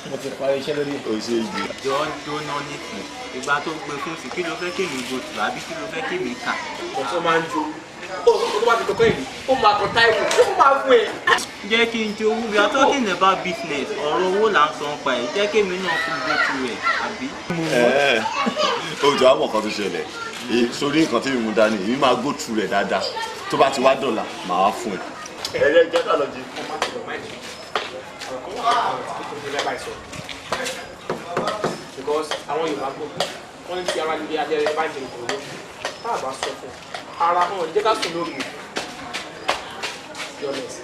mo ti parí iṣẹ́ lórí òṣè ìgbì. Jọ jóná nìkan ìgbà tó gbé fún sí kí ló fẹ́ kémi gbòtù àbí kí ló fẹ́ kémi kà. ọ̀tọ́ máa ń jó ó tó bá ti kọ́kọ́ ìlú ó máa kọ́ táìpù ó máa fún ẹ. Jẹ́ kí n jowú we are talking about business ọ̀rọ̀ owó là ń sọ pa ẹ̀ jẹ́ kémi náà fún gbòtù rẹ̀ àbí. Òjò àmọ̀ kan tó ṣẹlẹ̀ sórí nǹkan tí mo dání èmi máa go through rẹ̀ dáadáa tó bá ti wá dọ̀là màá wá fún ẹ. ẹ̀rẹ́ jẹ́ ká lọ jí. Because àwọn Yorùbá gbọ́ wọ́n ní ti ara níbi abẹ́rẹ́ bá jẹ ìkòrò tá a bá sọ fún ara hàn jẹ́ ká sùn lórí Yomes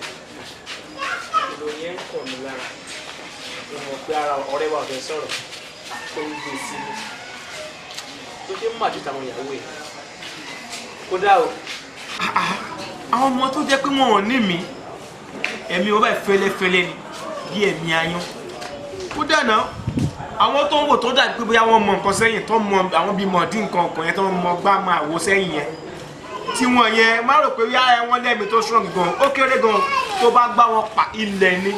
ìròyìn ẹ̀ ń kàn mí lára ìmọ̀ pé ara ọ̀rẹ́ wa ọ̀dọ̀ sọ̀rọ̀ tó ń gbé sí mi tó ṣe ń mà ju tàwọn ìyàwó ẹ̀ kódà o. àwọn ọmọ tó jẹ́ pé wọn ò ní mi ẹ̀mí wọn báyìí fẹ́lẹ́fẹ́lẹ́ ni bí ẹ̀mí ayán kódà náà àwọn tó ń wò tó dàbí pé bóyá wọ́n mọ nǹkan sẹ́yìn tó mọ àwọn bíi mọ̀ọ́dín nǹkan ọkàn yẹn tó mọ gbá máa wò sẹ́yìn yẹn tí wọ́n yẹn má rò pé yá ẹ wọ́n lẹ́mìí tó strong gan ó kéré gan tó bá gbá wọn pa ilẹ̀ ni.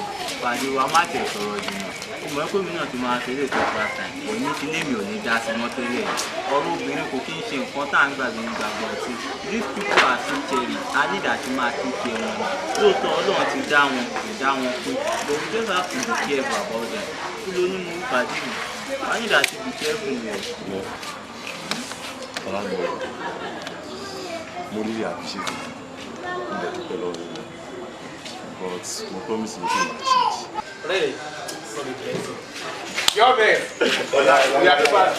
Pàdé wa má tẹ̀ sọ̀rọ̀ jùlọ ìmọ̀ ẹ̀kọ́ mi náà ti máa ṣeré ìtọ́ pátá èmi ti lémi ò ní dá sí mọ́ tẹ́lẹ̀ ọ̀rọ̀ obìnrin kò kí ń ṣe nǹkan tá à ń gbàgbé nígbàgbọ́ ọtí these people are still cherry a ní ìdá tí máa ti fi wọn lóòótọ́ Ọlọ́run ti dá wọn kò dá wọn pé but we just have to be careful about them kí ló ní mo pàdé mi a ní ìdá tí be careful rẹ̀. Mo really appreciate it. Mo dẹ̀ dúpẹ́ lọ́wọ́ yín. But mo promise you to change. Really? For the blessing. Your best. We are the best.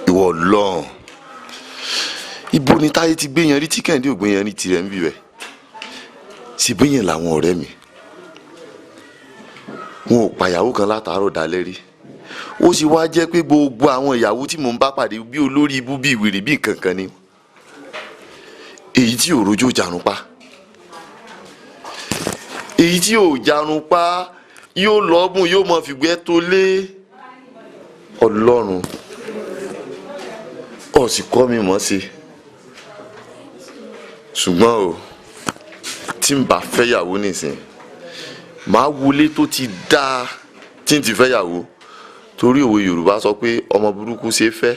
Ìwọ Ọlọ́run. Ibo ni Táyé ti gbé yan rí tí Kẹ́hìndé ò gbé yan rí tirẹ̀ ń bí rẹ̀. Ṣé bí yẹn làwọn ọ̀rẹ́ mi? Wọn ò pàyàwó kan látàárọ̀ dalẹ́ rí. Ó sì wá jẹ́ pé gbogbo àwọn ìyàwó tí mò ń bá pàdé bí olórí ibú bí ìwèrè bí nǹkankan ni. Èyí tí ò rojọ́ jarun pa. Èyí tí ò jarun pa yóò lọ́gùn yóò mọ fìgbẹ́ tó lé. Ọlọ́run ó sì kọ́ mi mọ̀ sí. Ṣùgbọ́n o tí n bá fẹ́yàwó nísìn màá wọlé tó ti dáa tí n ti fẹ́yàwó. Torí òwe Yorùbá sọ pé ọmọ burúkú ṣe fẹ́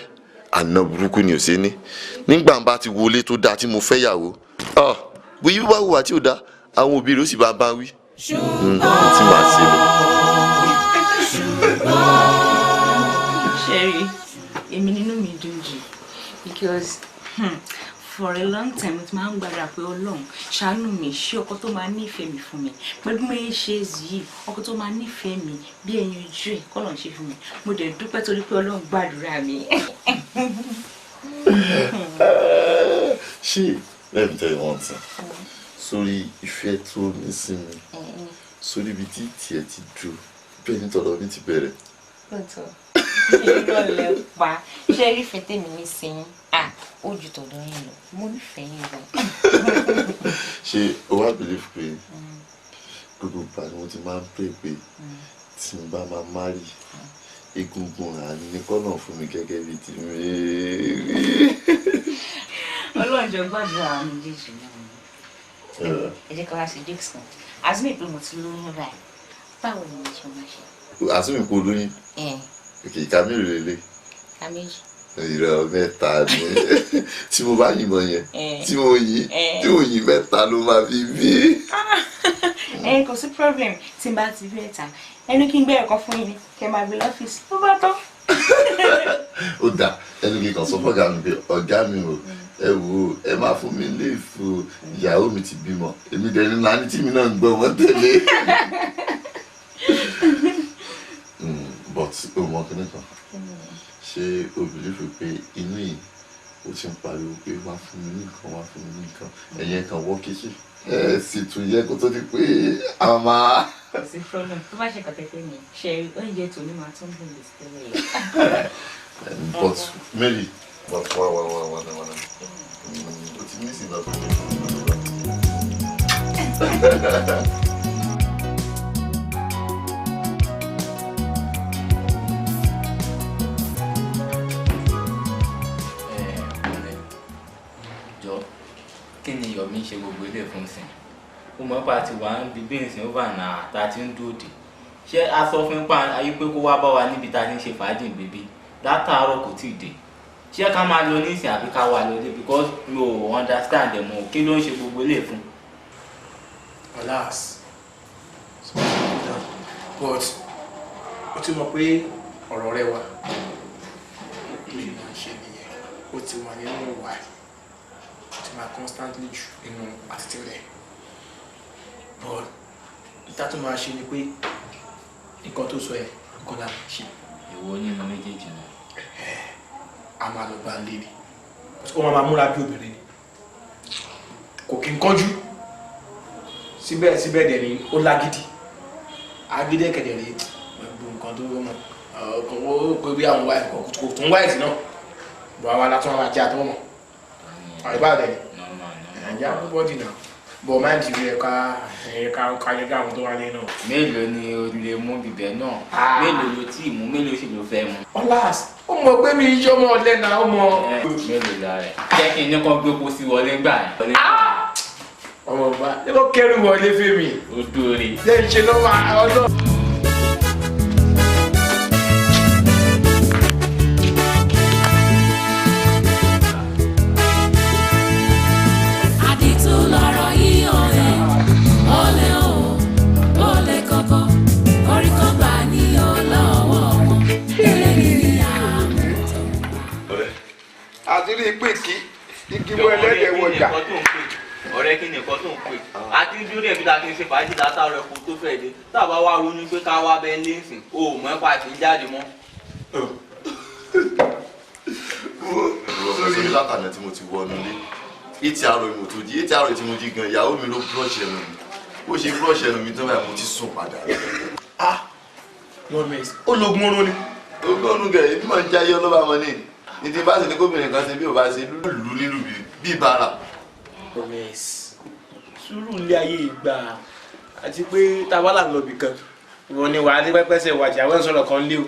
àna burúkú ni ò ṣe ní. Nígbà bá ti wọlé tó dáa tí mo fẹ́ yàwó bóyá bá wùwà tí ò dáa àwọn òbí rẹ̀ ó sì bá wí. Tí màá ṣe lọ. Sherry, èmi nínú mi dùn jù because for a long time mo ti máa ń gbàdúrà pé Ọlọ́run ṣàánú mi ṣe ọkọ tó máa nífẹ̀ẹ́ mi fún mi pẹ̀lú bí mo ṣe yìí ọkọ tó máa nífẹ̀ẹ́ mi bí ẹyin ojú ẹ̀ kọ́ lọ́n ṣe fún mi mo dẹ̀ dúpẹ́ torí pé Ọlọ́run gbàdúrà mi. Ṣé let me tell you one thing sórí ìfẹ́ tó ní sí mi sórí ibi tí tiẹ̀ ti dùn bẹ́ẹ̀ ni tọ̀dọ̀ mi ti bẹ̀rẹ̀. Ìrọ̀lẹ́ pa ṣé rí ìfẹ́ tèmi ní sí yín ó ju tọ̀dọ̀ yín lọ mo nífẹ̀ẹ́ yín gan. Ṣé o wá believe pé gbogbo ìgbà ni mo ti máa ń pè pé tí n bá máa marry egungun àní ní kọ́nà fún mi gẹ́gẹ́ bíi ti mi. Ọlọ́run jọ gbàdúrà àwọn méjèèjì náà ẹ jẹ́ ká wá sí Dixon àzúmì pé mo ti lóyún báyìí báwo ni mo ṣe máa ṣe. Àzúmì kò lóyún ìka mélòó lélẹ̀. Ìka méjì. Ìrọ̀ mẹ́ta ni tí mo bá yìnbọn yẹn tí mo yìn mẹ́ta ló máa fi bí. Kò sí problem tí n bá ti bí ẹ̀ta ẹnu kí n gbé ẹ̀kọ́ fún yín kẹ́ máa gbé lọ́fíìsì tó bá tán. Ó dà ẹnu kí n kàn sọ fọ́gà mi pé ọ̀gá mi o ẹ wò ó ẹ máa fún mi léèfù ìyàwó mi ti bímọ èmi dẹ̀ ní nání tí mi náà ń gbọ́ wọn tẹ̀lé. But o mọ kí ni kan ṣé o believe pé inú yìí ó ti ń pariwo pé wá fún mi ní nǹkan wá fún mi ní nǹkan ẹ̀yẹn kan wọ́ kíkì ẹ sì tún yẹ kó tó di pé a máa. Kò sí problem tó bá ṣe kọ̀tẹ́tẹ́ mi ṣe oúnjẹ tó ní máa tún bùn lè tẹ́lẹ̀ yìí. But Mary but wá o ti ní ìsìn náà fún mi. Kí ni Yomi ṣe gbogbo ilé fún sin ó mọ̀ pa ti wà ń bí ìsìn over náà tá a ti ń dòde ṣé a sọ fún pa ayé pé kó wá bá wa níbi tá a ti ń ṣe fàájì bèbí látàárọ̀ kò tí ì dé ṣé ká máa lọ nísìn àbí ká wà lọ dé because mi ò understand ẹ̀ mọ́ kí ló ń ṣe gbogbo ilé fún. Alas but ó ti mọ̀ pé ọ̀rọ̀ rẹ wà ló ṣe máa ń ṣe nìyẹn ó ti wà nínú ìwà ẹ̀ ti máa constantly jù nínú àtìtì rẹ̀ but ìta tó máa ṣe ni pé nǹkan tó sọ ẹ̀ nǹkan la máa ṣe. Èwo nínú méjèèjì náà. A máa lọ bá a lé ni ó máa múra bí obìnrin ni kò kí n kánjú síbẹ̀síbẹ̀ dẹ̀ ni ó lágídí agídí kẹ̀dẹ̀ rí gbogbo nǹkan tó mọ̀ ọkàn ó pé bí àwọn wáìtì kò tún wáìtì náà bọ̀ àwọn alátún àwọn ajá tó mọ̀ àìbá dẹ̀ ni ẹ̀já púpọ̀ dìnnà bọ̀ máa ń ti rí ẹ̀ka yẹ́gá àwọn tó wá lé náà. Mélòó ni o lè mú bíbẹ̀ náà mélòó ló tí ì mú mélòó sì ló fẹ́ mu. Ọlás ó mọ̀ pé mi yí ọmọ ọ̀lẹ́nà ó mọ̀. Mélòó la rẹ̀ jẹ́ kí n ní kàn gbé kó sí wọlé gbà yẹn. ọmọ bá ẹ kó kẹrù wọlé Fẹ́mi odò rè ṣe ń ṣe lọ́wọ́ ọlọ́. àdìtú lọ̀rọ̀ yìí ọ̀rẹ́ ọ̀lẹ́ o ọ̀lẹ́ kọ̀kọ́ orí kan gbà ní ọlọ́wọ́ wọn eléyìí ni àmútọ́. àti rí pé igi wọ ẹlẹ́dẹ̀ wọjà. ọ̀rẹ́ kí ni nǹkan tó ń pè àti dúró ẹ̀mí ta kí n ṣe fàájì látàrọ̀ ẹ̀kọ́ tó fẹ́ dé tábà wá ronú pé ká wá bẹ́ẹ̀ lẹ́sìn o ò mọ̀ ẹ́pà kì í jáde mọ́. sórí látàná tí mo ti wọnú ilé etí àrò ìmọ̀ tó di etí àrò tí mo jí gan ìyàwó mi ló búrọ̀ṣì ẹnu mi bó ṣe búrọ̀ṣì ẹnu mi tán báyìí mo ti sùn padà. ó lóògùn oorun ni. ogún ọdún gẹ̀ ebi máa ń jáyé ọlọ́ba wọn ní ìdí bá sì ní gómìnà kan ṣe bí ò bá ṣe lù nílùú bí ìbára. sùúrù ilé ayé ìgbà àti pé tábàlà ń lọ bì kan ìwọ ni wàá ní pẹpẹsẹ wàjà àwọn sọ̀rọ̀ kan lé o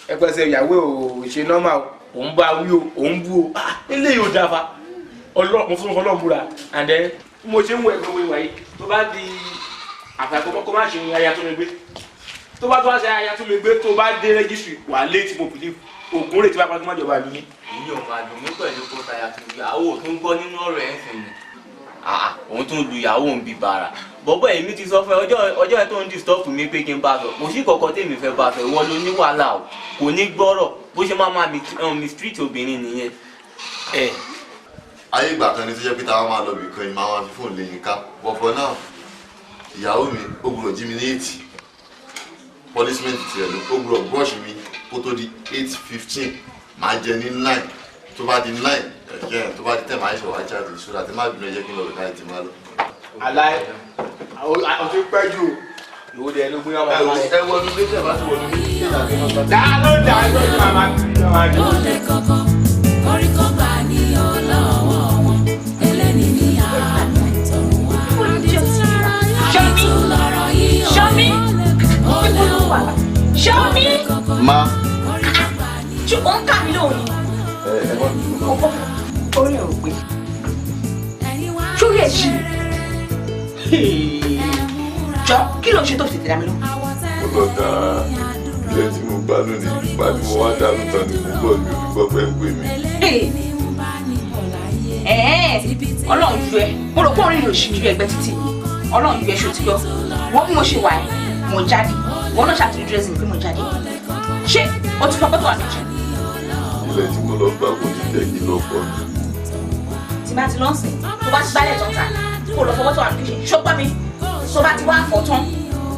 pẹpẹsẹ ìyàwó ò ṣe nọ́mà o òun bá wí o òun bú o eléyìí ò dáfa ọlọ́run fún ọlọ́run búra and then mo ṣe ń wọ ẹ̀gbọ́n wíwá yìí tó bá di àfàkọ́kọ́ kó má ṣe aya tó lè gbé tó bá tó wá ṣe aya tó lè gbé tó bá dé rẹ́gísírì wà létí mo bìlíf ògùn rè tí wàá pàtó má jọba lóyún. ìyẹn ò máa dùn mí pẹ̀lú kó taya tó gbé àwọn òtún gbọ́ nínú ọ̀rọ̀ ẹ̀ ń sìn ní òun tún lu ìyàwó òun bí bàrà bọ́bọ́ èmi ti sọ fún ẹ ọjọ́ ẹ tó ń disturb mi pé kí n bá sọ kò sí kọ̀ọ̀kan tèmi fẹ́ bá sọ ìwọ ló ní wàhálà o kò ní gbọ́rọ̀ bó ṣe máa mistreat obìnrin nìyẹn. ayé ìgbà kan ní tó jẹ́ pé táwọn máa lọ bì kan ìmọ̀ àwọn fífún lẹ́yìn ká bọ̀fọ̀ náà ìyàwó mi ó gbọ́dọ̀ jí mi ní 8 punishment tiẹ̀ ló ó gbọ́dọ̀ brush mi kó tó di 8:15 máa jẹ ní 9 tó bá di 9 ẹ̀jẹ̀ tó bá di 10 máa ṣe wá jáde ìṣúra tí má bínú ẹ̀jẹ̀ kí n lọ rẹ̀ káyọ̀ tí má lọ. aláì àwọn tó pẹ́ jù ìwò dẹ̀ ló gbé ọmọ ọmọ ẹ wọ ọdún méjì àbá tó wọ ọdún méjì dáa ló máa dùn. ọ̀lẹ́ kọ̀kọ́ orí kan gbà ní ọlọ́wọ́ wọn eléyìí ni àmútọ́ wọn àdìtú lọ̀rọ̀ yìí ọ̀rẹ́ ọ̀lẹ́ o ọ̀lẹ́ kọ̀kọ́ ṣé o ń kà mí lóhùn ni orí ẹ̀ ò pé sórí ẹ̀ ṣì jọ kí ló ń ṣe tó fi tètè dá mi lóhùn. mo lọ da ilé tí mo gbá lónìí nípa tí mo wá dànù tán ni mo gbọ́ mi ò ní gbọ́ pé ń pè mí. Ọlọ́run ju ẹ mo rò pé orin yóò ṣì ju ẹgbẹ́ títì Ọlọ́run ju ẹ ṣó ti yọ wọ́n bí mo ṣe wà ẹ́ mo jáde wọ́n náà ṣàtúnyẹ dírẹ́sì pé mo jáde ṣé o ti fọ́ pẹ́tọ́ àlejò. ilé tí mo lọ gbà kò ní jẹ́ kí lọ pọ̀ mi. tí bá ti lọ sìn tó bá ti gbálẹ̀ tán ta kó lọ fọwọ́ tó wà lókè ṣọgbọ́n mi tó bá ti wá fọ̀ tán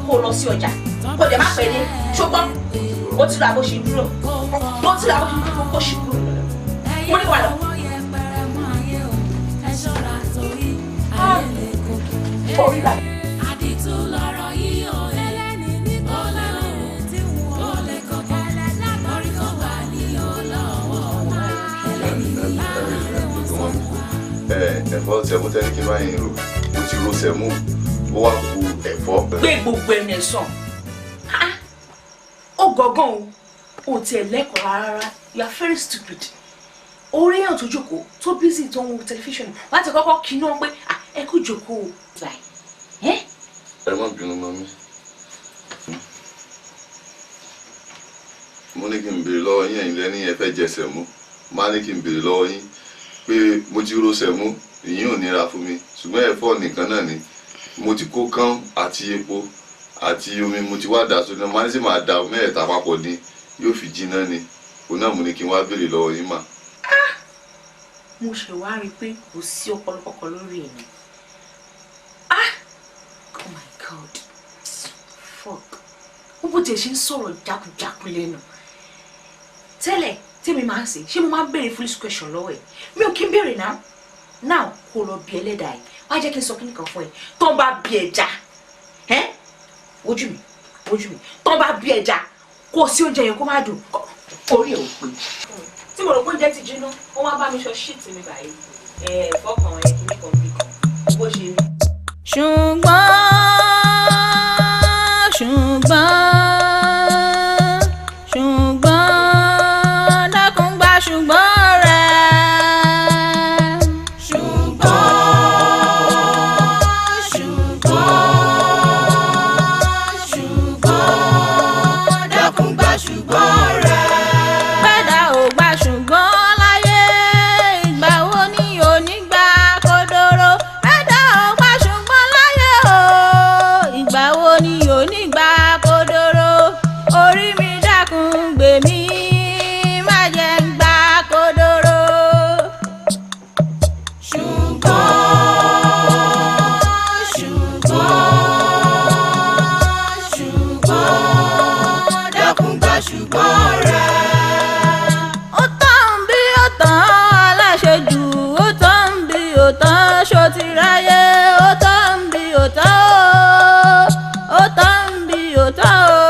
kó lọ sí ọjà kó dẹ̀ má pẹ́ dé ṣọgbọ́n ó ti ra bó ṣe dúró ó ti ra bó ṣe dúró kó ṣì kúrò mo ní wà lọ. orí rà. àdìtú lọ̀rọ̀ yìí ọ̀lẹ́ ọ̀lẹ́ kọ̀kọ́ orí kan gbà ní ọlọ́wọ́ wọn ẹ̀fọ́ sẹ̀mú tẹ́lẹ̀ kí n bá yín rò mo ti ro sẹ̀mú ó wá ku ẹ̀fọ́. gbé gbogbo ẹnu ẹ̀ sàn ó gọgán o tiẹ̀ lẹ́kọ̀ọ́ rárá you are very stupid orí èèyàn tó jókòó tó bísí tó ń wo tẹlifíṣàn láti kọ́kọ́ kí náà pé ẹ kú jókòó ẹ má bínú mọ́ mi mo ní kí n béèrè lọ́wọ́ yín ẹ̀yin lẹ́ni ẹ fẹ́ jẹ sẹ̀mú má ní kí n béèrè lọ́wọ́ yín pé mo ti ro sẹ̀mú ìyín ò nira fún mi ṣùgbọ́n ẹ̀fọ́ nìkan náà ni mo ti kó kán àti epo àti omi mo ti wá dà sórí náà má ní sì máa da mẹ́ẹ̀ta papọ̀ ni yóò fi jiná ni òun náà mo ní kí n wá béèrè lọ́wọ́ yín mà. mo ṣe wá rí i pé kò sí ọpọlọpọkọ lórí ẹ̀ ni oh my god fuck ó bó tiẹ̀ ṣe ń sọ̀rọ̀ jákujáku lẹ́nu tẹ́lẹ̀ tèmi máa ń ṣe ṣé mo máa ń béèrè foolish question lọ́wọ́ ẹ̀ mi ò kí ń béèrè náà now kó lọ bí ẹlẹ́dàá ẹ̀ wá jẹ́ kí n sọ kí nìkan fún ẹ tó ń bá bí ẹja ojú mi tó ń bá bí ẹja kó sí oúnjẹ yẹn kó má dùn orí ẹ̀ ò pé tí mo rò pé oúnjẹ ti jiná wọ́n wá bá mi sọ shit mi báyìí fọkàn ẹ̀ kí nìkan bí kan bó ṣe rí. ṣùgbọ́n dákun gba ṣùgbọ́n rẹ̀. ṣó ti ráyé ó tán bí ó tán ó tán bí ó tán o.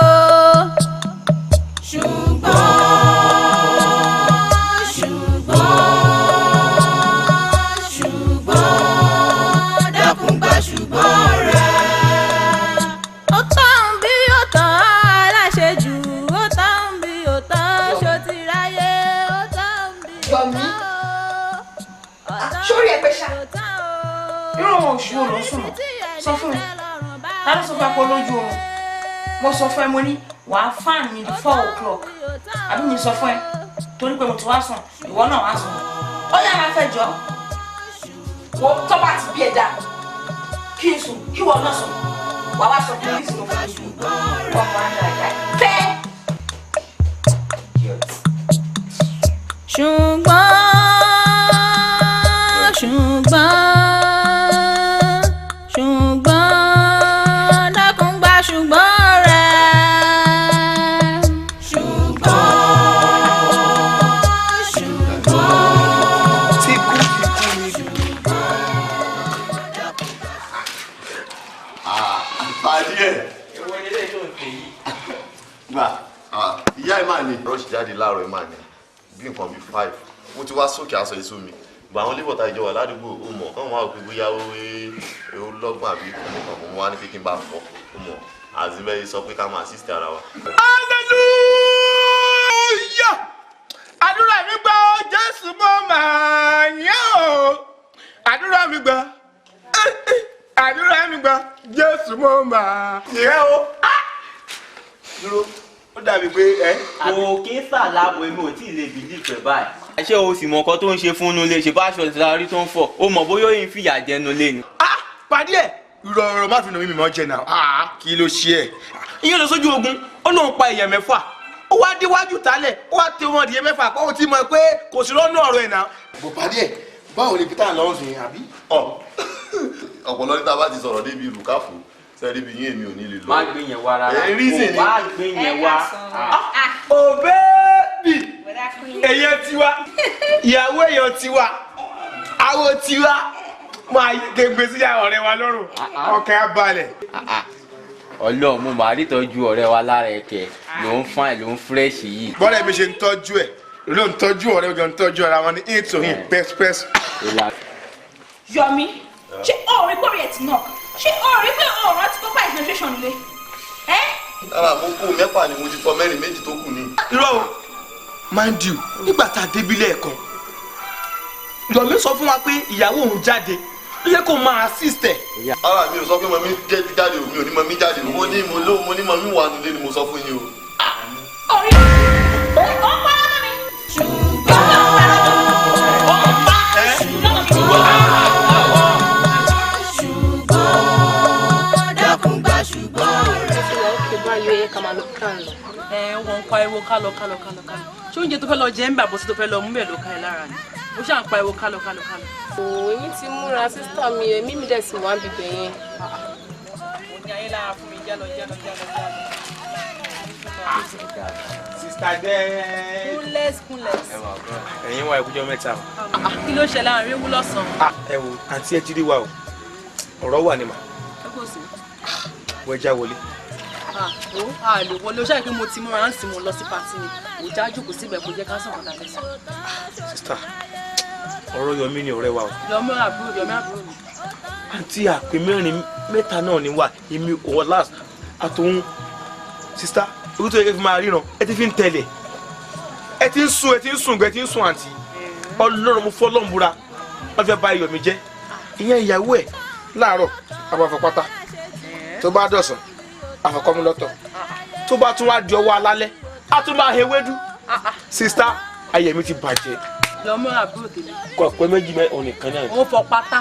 ṣùgbọ́n dákun gba ṣùgbọ́n rẹ̀. Ó tán bí ó tán aláṣejù ó tán bí ó tán ṣó ti ráyé ó tán bí ó tán. Sórí ẹgbẹ́ ṣá irú àwọn oṣù wo ló ń sùn sọ fún mi ta ló sọ fún apọ lójú oorun mo sọ fún ẹ mo ní wàá fáàn mi di 4 o'clock àbí mi sọ fún ẹ torí pé mo ti wá sùn ìwọ náà wá sùn ó yá máa fẹ́ jọ wo tó bá ti bí ẹ dá kí n sùn kí wọ́n náà sùn wàá wá sọ fún mi sùn fún mi ọmọ àgbà fẹ́. ṣùgbọ́n dákun gba ṣùgbọ́n rẹ̀. Ìyá ẹ̀ máa ní rush jáde láàárọ̀ ẹ̀ máa ní bí nǹkan bíi 5 mo ti wá sókè aṣọ èso mi gba àwọn lébọ̀tà ìjọba ládùúgbò ó mọ̀ káwọn máa pè bóyá ó lọ́gbọ̀n àbí nǹkan mo wá ní pé kí n bá fọ́ ó mọ̀ àzìbẹ́ sọ pé ká máa assist ara wa. Hallelujah! Àdúrà mi gbà ó Jésù mo máa yán o. Àdúrà mi gbà. Àdúrà mi gbà Jésù mo máa yán o. Dúró ó dàbí pé kò kí ń sàlábò èmi ò tí ì lè bìlíìfù ẹ̀ báyìí. ṣé o sì mọ nǹkan tó ń ṣe fún un lè ṣe bá aṣọ ìsàlárí tó ń fọ o mọ bóyá ó yín fìyà jẹnu lé ni. pàdé ẹ̀ rọrọ má fi nà mímì mọ́ jẹ náà kí ló ṣe ẹ̀. ìyẹn lọ sójú ogun ó lóun pa èèyàn 6 ó wá déwájú tálẹ̀ ó wá tẹ wọn dìé 6 kó o ti mọ̀ pé kò sí lọ́nà ọ̀rọ̀ ẹ̀ náà. bò pàdé ẹ̀ báwo ni peter lọ́wọ́ sùn yẹn àbí. ọ̀pọ̀lọ́ níta bá ti sọ̀rọ̀ débi ìlúkàfù sẹ́ẹ̀rí bí yín èmi ò ní lè lọ. má gbé yẹn wá rárá rí sí ni má gbé yẹn wá. òbẹ́ẹ̀bì èyàn tiwa ìyàwó èyàn tiwa àwọ̀ tiwa máa gbé sí ọ̀rẹ́ wa lọ́rùn ọkàn á balẹ̀. Ọlọ́run mo máa rí tọ́jú ọ̀rẹ́ wa lára ẹ̀kẹ́ ló ń fine ló ń fresh yìí. bọ́dà mi ṣe ń tọ́jú ẹ̀ ló ń tọ́jú ọ̀rẹ́ mi ń tọ́jú ara wọn ní into him pẹ́sipẹ́sì. Yọ̀mí ṣé ọ̀rẹ́ pọ̀rọ̀ ẹ̀ ti náà ṣé ọ̀rẹ́ pé ọ̀rọ̀ ti kópa ìgbẹ́sẹ̀sọ̀n lé ẹ́. lára mo kú 6 ni mo ti fọ mẹ́rin méjì tó kù ní. irọ́ o mind you nígbà tá a débi lẹ́ẹ̀kan Yọ̀mí sọ fún wa pé ìyàwó òun jáde ló yẹ kó máa assist ẹ̀. ara mi ò sọ pé mọ̀mí jáde o mi ò ní mọ̀mí jáde o mo ní mọ̀mí wà nílé ni mo sọ fún yín o. orí ó ń pa ọ́nà mi. Wọ́n ń pariwo kálọ ṣé oúnjẹ tó fẹ́ lọ jẹ ń bà bó sí tó fẹ́ lọ mú bẹ́ẹ̀ ló ká ẹ lára ni ó ṣáà ń pariwo kálọ. èmi ti múra sísítà mi èmi mi dẹ̀ sì wá bìbẹ̀ yẹn. ó ní ayé lára fún mi jálọ. sista dẹ́. kúnlẹ̀s. ẹ̀yin wa ìkújọ mẹ́ta. kí ló ṣe láàrin ewu lọ́sàn-án. ẹ wo àǹtí ẹ ti rí wa o ọ̀rọ̀ wà ní mà. ẹ kò sí. wọ́n já wọlé. a lè wọlé o ṣáà pé mo ti múra ń sìn mo lọ sí pàtí ni kò já jókòó síbẹ̀ kò jẹ́ ká sọ̀rọ̀ dàbẹ̀ sí. sista ọ̀rọ̀ Yọ̀mí ni ọ̀rẹ́ wa o. Yọ̀mí àbúrò mi. àǹtí àpè mẹ́rin mẹ́ta náà ni wà èmi òwò last àtòun sista orí tó yẹ kí n fi máa ríran ẹ ti fi ń tẹ̀lé ẹ ti ń sùn gbẹ ẹ ti ń sùn àǹtí Ọlọ́run mo fọ́ lọ́nbúra wọ́n fẹ́ bà Yọ̀mí jẹ́ ìyẹn ìyàwó ẹ̀ láàárọ̀ àbàfọ̀pátá tó bá dọ̀sán àfọ̀kọ́mú lọ́tọ̀ tó bá tún wá di ọwọ́ alálẹ́ á tún máa hewédú sista ayé mi ti bàjẹ́. Yọ̀mí àbúrò tèmi. kọ pé méjì mẹ́ òun nìkan náà. ó fọ pátá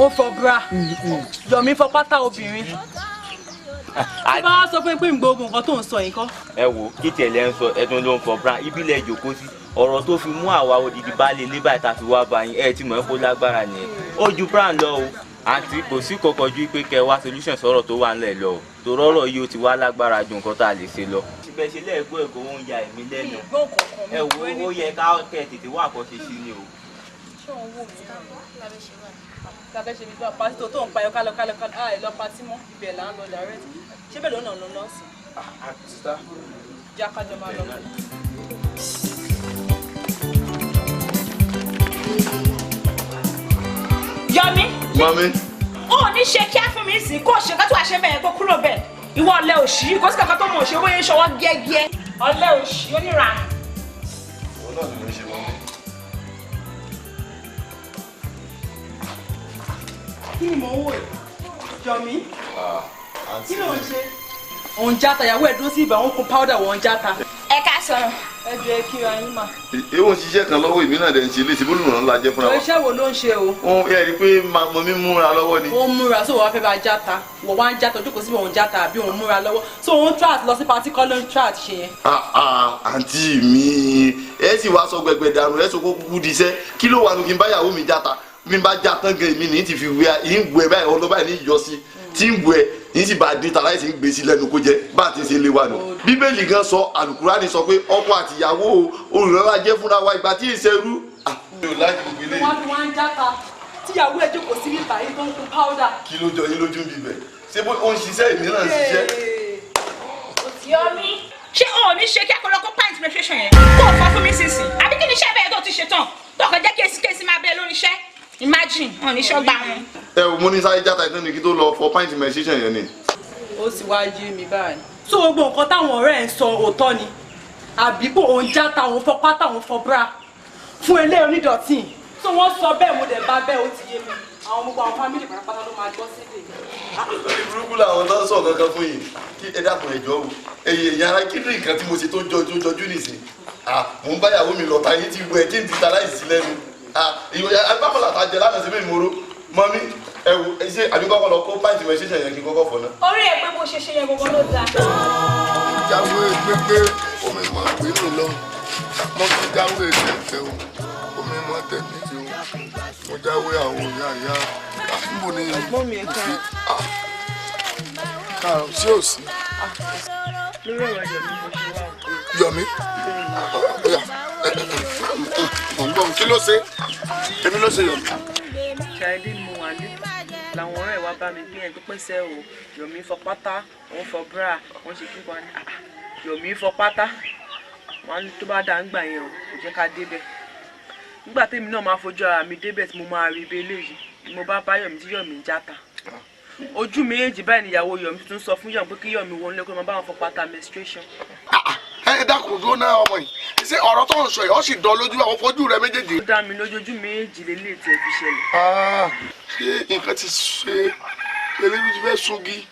ó fọ bra Yọ̀mí fọ pátá obìnrin. tí bá wá sọ fún mi pé gbogbo nǹkan tó ń sọ yìí kọ́. ẹ wo kí tiẹ̀ lẹ́ ń sọ ẹ̀dùn ló ń fọ bra ibílẹ̀ ìjòkó sí ọ̀rọ̀ tó fi mú àwa odidi baálé ilé báyìí tá a fi wá bá yín ẹ ti mọ̀ ẹ́ kó lágbára nìyẹn ó ju bra lọ o àǹtí kò sí kọ̀kọ́ ju pé kẹ́ wá solution sọ̀rọ̀ tó wà ńlẹ̀ lọ o torí ọ̀rọ̀ yìí ó ti wá lágbára ju nǹkan tá a lè ṣe lọ. síbẹ̀ ṣe lẹ́ẹ̀gbọ́ ẹ̀kọ́ ó ń ya ẹ̀mí lẹ́nu ẹ wo ó yẹ ká kẹ́ tètè wá àkọ́ṣe sí ni o. ṣé òun wò mí lábẹ́ ṣe bí bá pàtí tó ń pa ẹ̀ka lọ lọ pàtí mọ́ ibẹ̀ là ń lọ direct ṣé bẹ́ẹ̀ lọ́nà ló lọ sí. Sister. Jẹ́ kájọ máa lọ. Yọmí. Mami. Ó ní ṣe kíá fún mi sí kó ṣe kátó àṣẹ bẹ́ẹ̀ kó kúrò bẹ́ẹ̀. Ìwọ ọ̀lẹ òṣì kó sì kankan tó mọ̀ ṣe owó yẹn ṣọwọ́ gẹ́gẹ́. Ọ̀lẹ òṣì oníra. Òun náà ni mo ń ṣe mọ́mí. Kí ni mò ń wò yìí? Yọmí. Kí ló ń ṣe? Òun játa ìyàwó ẹ̀ dúró sí ibà òun kun powder wọ́n játa. Ẹ ká sọ̀rọ̀. Ẹ jọ ẹ kíra yín mà. Èwo ń ṣiṣẹ́ kan lọ́wọ́ èmi náà dẹ̀ ń ṣe léṣe bó lùrán la jẹ́ fúnra wa. Iṣẹ́ wo ló ń ṣe o? Wọ́n yẹ rí i pé mo mi múra lọ́wọ́ ni. Ó ń múra so wọ́n fẹ́ bá játa. Wọ́n wá ń játa ojú kò sí òun játa àbí òun múra lọ́wọ́. So òun trat lọ sí party kọ́ ló ń trat ṣe yẹn. Àǹtí mi ẹ sì wá sọ gbẹgbẹ dànù ẹ sọ kó kúkú di iṣẹ́ kí ló wà nù kí n bá ìyàwó mi játa bí n bá já tán gan èmi ní ti fi wíwá ìyín bu ẹ báyìí ọlọ́ báyìí ní ìyọ sí tí ń bu ẹ yìí sì bá dín tàláì sí ń gbé sí lẹ́nu kó jẹ bá a ti ṣe lé wa nù. Bíbélì gan sọ Àlùkùránì sọ pé ọkọ àtìyàwó olùrànlọ́wọ́ jẹ́ fúnra wa ìgbà tí ìṣerú. Wọ́n fi wá ń játa tíyàwó ẹ̀ jókòó sí bíbá yìí tó ń kun powder. Kí ló jọ yín lójú bíbẹ̀ ṣé bó ń ṣiṣẹ́ ìmíràn ṣiṣẹ́. Yọmí. Ṣé o ò ní ṣe kí akọlọ kó pint menstruation yẹn kó o fọ fún mi sísìn àbí kí ni iṣẹ́ bẹ́ẹ̀ tó ti ṣe tán tó kàn jẹ́ kéésì máa bẹ́ẹ̀ lórí iṣẹ́ imagine wọn ní ṣọ́gbà wọn. Ẹ wo mo ní sáré játa ìtàn ní kí tó lọ fọ pint menstruation yẹn ni. Ó sì wá yé mi báyìí. So gbogbo nǹkan táwọn ọ̀rẹ́ ẹ̀ ń sọ òótọ́ ni àbí kó òun játa òun fọ pátá òun fọ bra fún ilé onídọ̀tí. So wọ́n sọ bẹ́ẹ̀ mo dẹ̀ bá bẹ́ẹ̀ ó ti yé mi àwọn gbogbo àwọn fámìlì pátápátá ló máa gbọ́ sílẹ̀. Burúkú làwọn tó ń sọ kankan fún yìí kí ẹ dákun ẹjọ́ o ẹ̀yìn ara kí ni nǹkan tí mo ṣe tó jọjú nìsín mò ń báyàwó mi lọ́ta yín ti wọ ẹ̀ kí n ti ta láìsí lẹ́nu agbábọ́lá ta jẹ lánàá sí mi ìmòró mọ́mí ẹ wo ẹ ṣe àbíkọ́kọ́ lọ kó pàǹtì mẹ́ ṣíṣe yẹn kí n kọ́kọ́ fọ̀ náà. Orí ẹ̀ pé bó ṣe ṣe yẹn gbogbo ló dáa. jáwé gbégbé omi mọ àgbélò lọ mo fi jáwé tẹ̀tẹ̀ o omi mọ tẹ̀mí ti o mo jáwé àwọn ìyá níbo ni ẹ̀gbọ́n mi ẹ̀ka kàrọ̀ sí òsì. lórí ọ̀rọ̀ Yọ̀mí Yọ̀mí mo ṣe wá. ọ̀gbọ́n kí ló ṣe èmi ló ṣe Yọ̀mí. ṣáìdì mu wálé làwọn ọ̀rẹ́ wa bá mi gbé yẹn tó pèsè o Yọ̀mí fọ pátá òun fọ bra wọ́n ṣe kíkọ́ ni Yọ̀mí fọ pátá wọn tó bá dá ń gbà yẹn o kò jẹ́ ká débẹ̀ nígbà tèmi náà máa fojú ara mi débẹ̀ tí mo máa rí ibi eléyìí mo bá bá Yọ̀mí tí Yọ̀mí ń játa ojú méjèèjì báyìí níyàwó Yọ̀mí tuntun sọ fún Yọ̀mí pé kí Yọ̀mí wọlé kó máa bá wọn fọ pátá menstruation. ẹ dákun dúró náà ọmọ yìí ṣé ọ̀rọ̀ tó ń sọ yìí ó sì dán lójú àwọn fojú rẹ méjèèjì. ó dá mi lójú méjèèjì lélẹ̀ tí ẹ fi ṣẹlẹ̀. ṣé nǹkan ti ṣe eléyìí ti fẹ́ sungi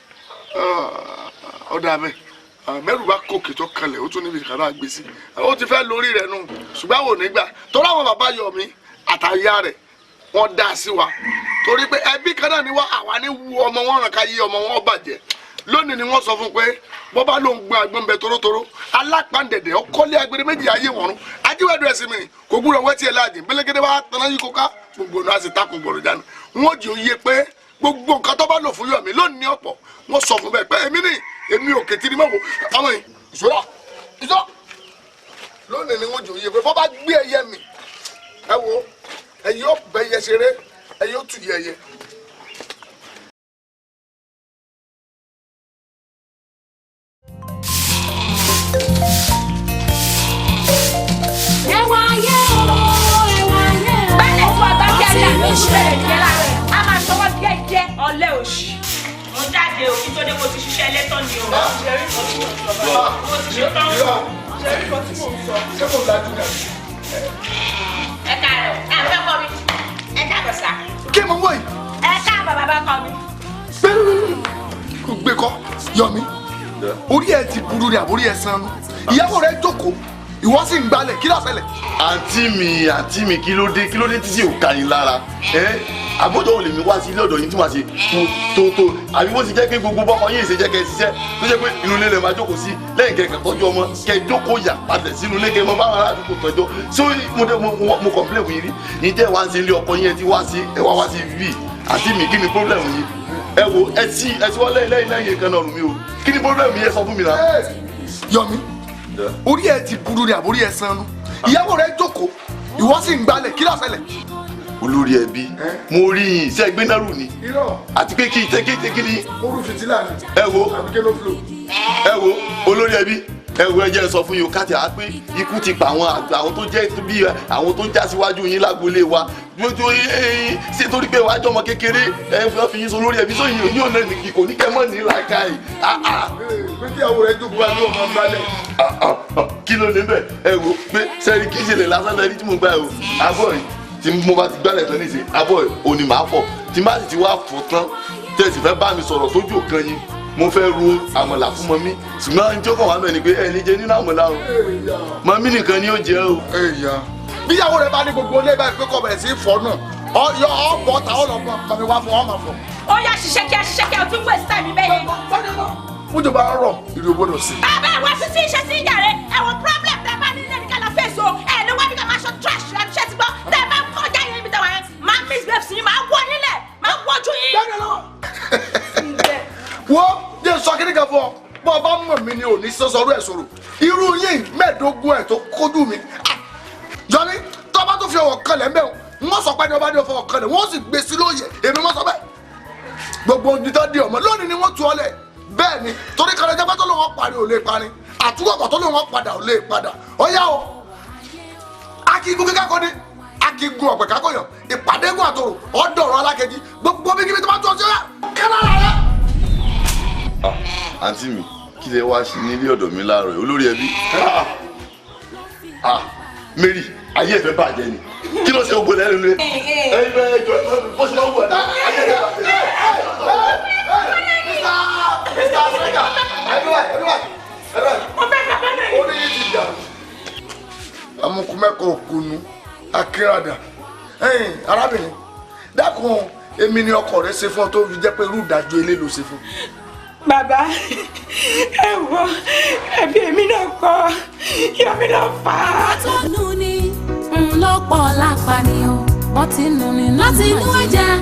ọ̀dà mẹ́ mẹ́rù bá kòkè tó kalẹ̀ ó tún níbi ìkàrà gbé sí ó ti fẹ́ lórí rẹ̀ nù ṣùgbọ́n àwọn ò ní gbà torí àwọn bàbá Yọ̀mí àtàyà rẹ̀ wọ́n dá sí wa torí pé ẹbí kan náà ni wá àwa ní wu ọmọ wọn ràn ká yí ọmọ wọn bàjẹ́ lónìí ni wọ́n sọ fún pé bọ́ bá ló ń gbọ́n agbọ́n bẹ torótoró alápàǹdẹ̀dẹ̀ ọkọ́lé agbèrè méjì ayé wọ̀run ajíwẹ́dù ẹ̀sìn mi kò gbúdọ̀ wẹ́tí ẹ̀ láàdì gbẹlẹ́gẹ́dẹ́ bá tọ́ná yí kóká gbogbo náà sì takùn gbọ̀rọ̀ jáde wọ́n jẹ́ òye pé gbogbo nǹkan tó bá lò fún Yọ̀mí lónìí ọ̀pọ̀ wọ́n sọ fún bẹ́ẹ̀ pé èmi ò kẹtìrì mọ́ wò ọmọ yìí ìṣòro ìṣọ́ lónìí ni wọ́n jẹ́ òye pé bọ́ bá gbé ẹyẹ mi ẹ wo ẹyẹ ó bẹ ẹyẹ ṣeré ẹyẹ ó tù yẹ ẹyẹ. Ọ̀lẹ òṣì mo jáde òkú tó dé mo ti ṣiṣẹ́ lẹ́tọ̀ ni o. Mo ti ṣe tán. Ẹ káàárọ̀ ẹ fẹ́ kọ́ mi ẹ káàbọ̀ sá. kí mo wọ yìí. Ẹ káàbọ̀ bàbá kọ́ mi. kò gbé kọ́ Yọ̀mí orí ẹ ti burú ni àbórí ẹ san ìyàwó rẹ jókòó ìwọ sì ń gbalẹ̀ kí ló ṣẹlẹ̀. àǹtí mi kí ló dé títí ò ká yín lára àbójọ ò lè mi wá sí ilé ọ̀dọ̀ yín tí wọ́n ṣe tó àbí bó ti jẹ́ pé gbogbo bọ́kọ yín ṣe jẹ́ kẹ́ ẹ ṣiṣẹ́ tó jẹ́ pé inú ilé rẹ̀ máa jókòó sí lẹ́yìn kẹ́kẹ́ tọ́jú ọmọ kẹ́ ẹ jókòó yà padà sínú ilé kẹ́ ẹ mọ bá wọn aládùúgbò tọ́jọ́ ṣé mo kọ̀m̀plẹ̀ fún yín rí ní tẹ́ wá ń ṣe ilé ọkọ yín ẹ ti wá sí ẹ wá sí bí àǹtí mi kí ni problem yín ẹ wo ẹ ti wọ́n lẹ́yìn kan náà rù mí o kí ni problem yín ẹ sọ fún mi náà. Yọ̀mí orí ẹ ti burú ni àbórí ẹ san ìyàwó rẹ jókòó ìwọ sì ń gbalẹ̀ kí ló ṣẹlẹ̀. olórí ẹbí mo rí yín iṣẹ́ gbénárù ni àti pé kí kí ni. mo rú fìtílà ni. ẹ wo àbíkẹ́ flo. ẹ wo olórí ẹbí ẹ wo ẹ jẹ́ sọ fún yín o káàtì á pé ikú ti pa àwọn àgbà àwọn tó jẹ́ bí àwọn tó ń já síwájú yín lágboolé wa ṣé torí pé wàá jọmọ kékeré ẹ fẹ́ fi yín so lórí ẹbí sóyìn òní ọ̀nà nìkì kò ní kẹ́ mọ́ ní làákàyè. pé kí àwọn rẹ̀ jókòó wá ní ọmọ balẹ̀. kí ló ní bẹ́ẹ̀ ẹ wo pé sẹ́rí kí ìṣẹ̀lẹ̀ lásán lẹ́ni tí mo gbà o abọ́ yìí tí mo bá ti gbálẹ̀ tán níṣẹ́ abọ́ yìí òní màá fọ̀ tí má sì ti wá fọ̀ tán tẹ̀sí fẹ́ bá mi sọ̀rọ̀ tójú òkan yín mo fẹ́ ru àmàlà fún mọ́mí ṣùgbọ́n ẹni tí ó kàn wá mẹ́ ni pé ẹ ní jẹ nínú àmàlà o mọ́mí nìkan ni ó jẹ o. bíyàwó rẹ bá ní gbogbo ilé báyìí pé kò bẹ̀rẹ̀ sí fọ́ náà ọ̀bọ̀ ta ọ̀lọ́gbọ̀n kàmi wá fún ọmọ fún. ó yá ṣiṣẹ́ kí a tún waste time bẹ́ẹ̀. mújò bá rọ̀ ìrì ògbódò sí. abẹ́ ìwà sísí iṣẹ́ sí ìyàrá ẹ̀wọ̀n problem tẹ́ bá nílé nìkan lọ fèsò ẹ̀ ló wá bí ká máa ṣọ trash ẹ̀ ṣẹ́ ti gbọ́ tẹ́ bá kọjá yẹn níbi tẹ́wọ̀n yẹn máa miss babes yín máa wọ nílẹ̀ máa wọ́jú yín. wo jẹ́ sọ kí ni kan fún ọ bọ́ ọ bá mọ̀ mí ni ò ní sọ́sọ́rú ẹ̀ sọ̀rọ̀ irú yín mẹ́ẹ̀ẹ́dógún ẹ̀ tó kójú mi jọ́ni tó bá tó fi ọwọ́ kan lẹ̀ mẹ́wọ̀n wọ́n sọ pé ní ọba ní ọfọ ọ̀kan lẹ̀ wọ́n sì gbé sí lóye èmi wọ́n sọ bẹ́ẹ̀ gbogbo ojú tó di ọmọ lónìí ni wọ́n tu ọ lẹ̀ bẹ́ẹ̀ ni torí kan ẹjẹ́ pé tó lóun parí ò lè parí àtúkọ̀kọ̀ tó lóun padà ò lè padà ó yá o akígun kíkà kọ́ ni akígun ọ̀pẹ̀ kákọ̀yàn ìpàdégún àtòrò ọ̀dọ̀rọ̀ alákejì gbogbo bí kíbi tó bá tó ọjọ́ yá kánára rẹ. àǹtí mi kí lè wá sí nílé ọ̀dọ̀ mi láàárọ̀ yìí olórí ẹbí Mary ayé ẹ̀fẹ̀ bàjẹ́ ni kí ló ṣe gbogbo lẹ́nu lé ẹjọ́ bó ṣe lọ́wọ́ ẹ̀ amukumẹ́kọ̀ òkunu akérèdà arábìnrin dákun èmi ni ọkọ rẹ ṣe fún ọ tó fi jẹ́ pé irú ìdájọ́ ilé ló ṣe fún. bàbá ẹ wọ ẹbí èmi náà kọ yọmí náà fà á. àtọ́nù ni ńlọ́pọ̀ lápànìyàn wọ́n ti nù ní láti inú ẹ̀jẹ̀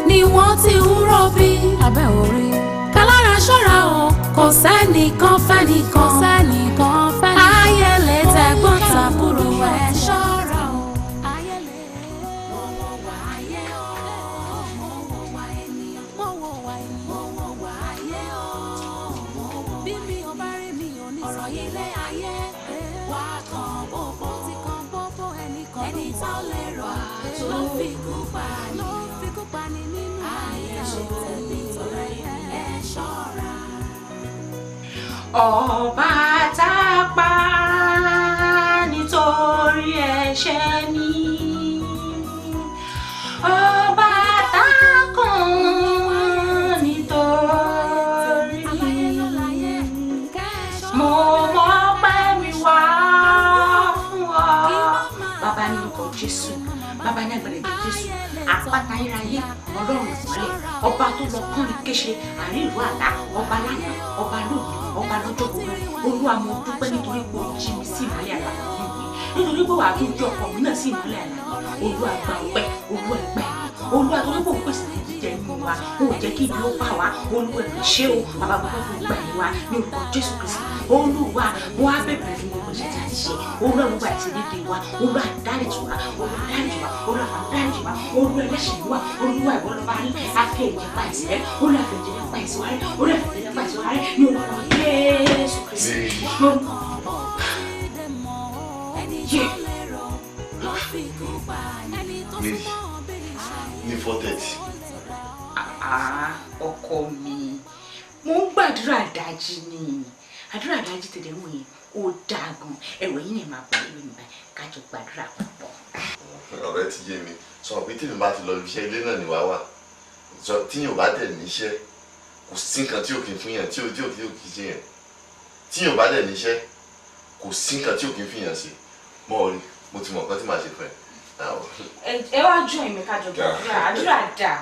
ni wọ́n ti ń rọ́bí abẹ́ orí. kálára ṣọ́ra o kò sẹ́nìkan fẹ́nìkan sẹ́nìkan fẹ́nìkan ayẹlẹ tẹ̀gbọ́n tàbúrò ẹ̀ ṣọ́ra o. ayẹlẹ mọ̀wọ́ wà ayé o mọ̀wọ́ wà ènìyàn mọ̀wọ́ wà ènìyàn mọ̀wọ́ wà ayé o mọ̀wọ́ bí mi ò bá rí mi ò ní ọ̀rọ̀ yìí lé ayé wà kàn bóbó ti kàn bóbó ẹnìkan ẹni tó lè rọ ló fi kú pa ní nínú ayé ṣe tẹ̀lé torí ẹ ṣọ́ra. ọba tá a pa nítorí ẹ̀ṣẹ̀ mi ọba tá a kàn nítorí mo mọ̀ pé mi wá fún ọ. bàbá ní orúkọ Jésù bàbá ní àgbàlẹ̀ Jésù àpáta ayérayé ọlọ́run ìmọ́lẹ̀ ọba tó lọ kán ní kéṣe àárín ìlú àlá ọba lánàá ọba lónìí ọba lọ́jọ́ gbogbo olúwa mo dúpẹ́ nítorí pé o jí mi sí ìmọ́lẹ̀ àlá nítorí pé wàá tún jẹ́ ọkọ mi náà sí ìmọ́lẹ̀ àlá olúwa gba ọpẹ́ olúwa ẹgbẹ́ olúwa tó ní kò pèsè jíjẹ nínú wa ó jẹ́ kí ibi ó bá wa olúwa ẹ̀ ṣé o bàbá gbogbo fún ìgbà yìí wa ní orúkọ Jésù Kristi olúwa wọn á bẹ̀rẹ̀ fún gbogbo ìṣẹ̀tì àti ṣe olúwa gbogbo àti nídìí wa olúwa dáríjì wa olúwa dáríjì wa olúwa dáríjì wa olúwa ẹlẹ́ṣẹ̀ wa olúwa ìwọ lọ́ba ní afẹ́ ìjẹ́ pàìsì rẹ olúwa afẹ́ ìjẹ́ pàìsì wa rẹ olúwa afẹ́ ìjẹ́ pàìsì wa rẹ ní orúkọ Jésù Kristi lórúkọ ní 4:30. ọkọ mi mo ń gbàdúrà dájí ni àdúrà dájí tẹ̀lé wọ̀n yẹn ó dáa gan ẹ̀wọ̀ yìí ni màá pọ̀ lórí mi báyìí kájọ gbàdúrà púpọ̀. ọ̀rẹ́ ti yé mi sọ pé tí mi bá ti lọ iṣẹ́ ilé náà ni wàá wà tíyàn ò bá dẹ̀ níṣẹ́ kò sí nǹkan tí ò kí n fún yàn tí ò kí n ṣe yàn tíyàn ò bá dẹ̀ níṣẹ́ kò sí nǹkan tí ò kí n fi yàn ṣe mo ti mọ̀ nǹkan tí màá ṣe fún ẹ. ẹ wá jọ èmi kájọ gbàdúrà àdúrà dáa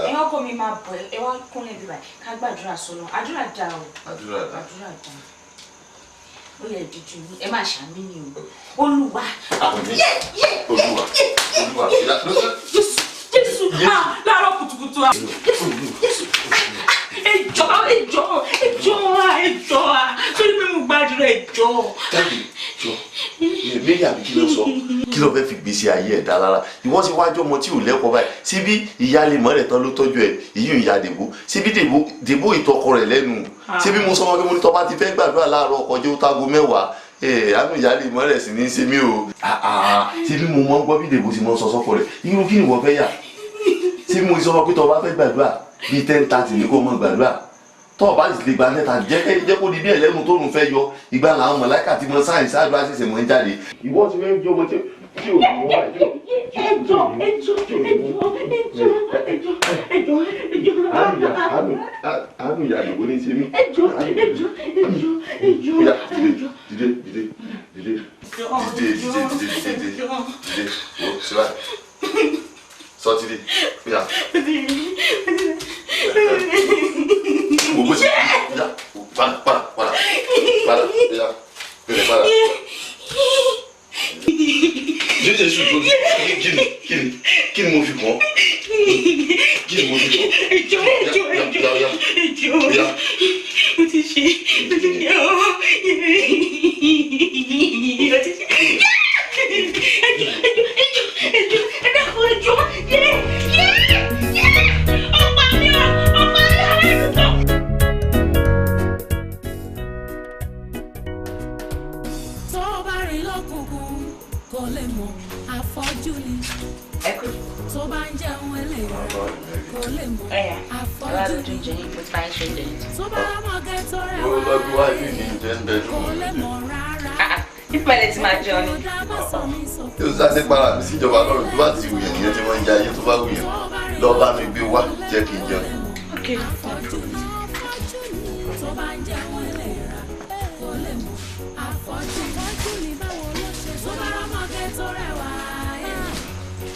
ẹ wá kọ́ mi máa bọ̀ ẹ wá kúnlẹ̀ bíbá ká gbàdúrà sọ́nà àdúrà dáa o àdúrà dáa ó yẹ dídú ní ẹ máa ṣàmì ni o olúwa jésù láàárọ̀ kùtùkùtù jésù ẹjọ́ torí pé mo gbàdúrà ẹjọ́. tẹ́lẹ̀ jọ èmi àbí kí ló sọ kí ló fẹ́ fi gbèsè ayé ẹ̀ dá lára ìwọ sì wájú ọmọ tí ò lẹ́kọ̀ọ́ báyìí síbí ìyá lè mọ́ rẹ̀ tán ló tọ́jú ẹ̀ ìyún ìyá dèbò síbí dèbò ìtọ́kọ rẹ̀ lẹ́nu síbí mo sọ wọn pé mo ní tọ́ bá ti fẹ́ gbàdúrà láàárọ̀ ọkọ̀ jẹ́ ó tágo 10 àánú ìyá lè mọ́ rẹ̀ sí ní ṣe mí o síbí mo mọ́ gbọ́ bí dèbò sì mọ́ sọ sọ́kọ rẹ̀ irú kí ni wọ́n fẹ́ yà síbí mo sọ wọn pé tọ́ bá fẹ́ gbàdúrà bíi 10:30 ní kó mọ́ gbàdúrà tọ́ ọ̀bá sì lè gba mẹ́ta jẹ́ kó di bí ẹlẹ́nu tó ń fẹ́ yọ ìgbà làwọn mọ̀láìkà tí mo sáyìn ṣáájú àṣìṣe mọ̀ ń jáde ìwọ ti fẹ́ jọ ọmọ tí ò ní wá àánú ìyá àdìgbò ní ṣe mí. Dìde sọtìdì ya gbogbo sí ya para ya pẹ̀lẹ́ para jẹjẹ sùn tó kí ni mo fi kàn kí ni mo fi kàn ya o ti ṣe tó bá ń jẹun ẹlẹ́yìn kò lè mọ àfọ́jú ni tó bá mọ̀gẹ́ tó rẹwà kò lè mọ rárá. ìpẹ̀lẹ̀ tí máa jẹun ni. yóò sáté para mi síjọba lọ́rùn tó bá ti wù yẹn nìyẹn tí wọ́n ń jẹ ayé tó bá wù yẹn lọ́ọ́ bá mi gbé wá jẹ́ kí n jẹun. tó bá ń jẹun ẹlẹ́yìn kò lè mọ àfọ́jú ni báwo ló ṣe tó bá mọ̀gẹ́ tó rẹwà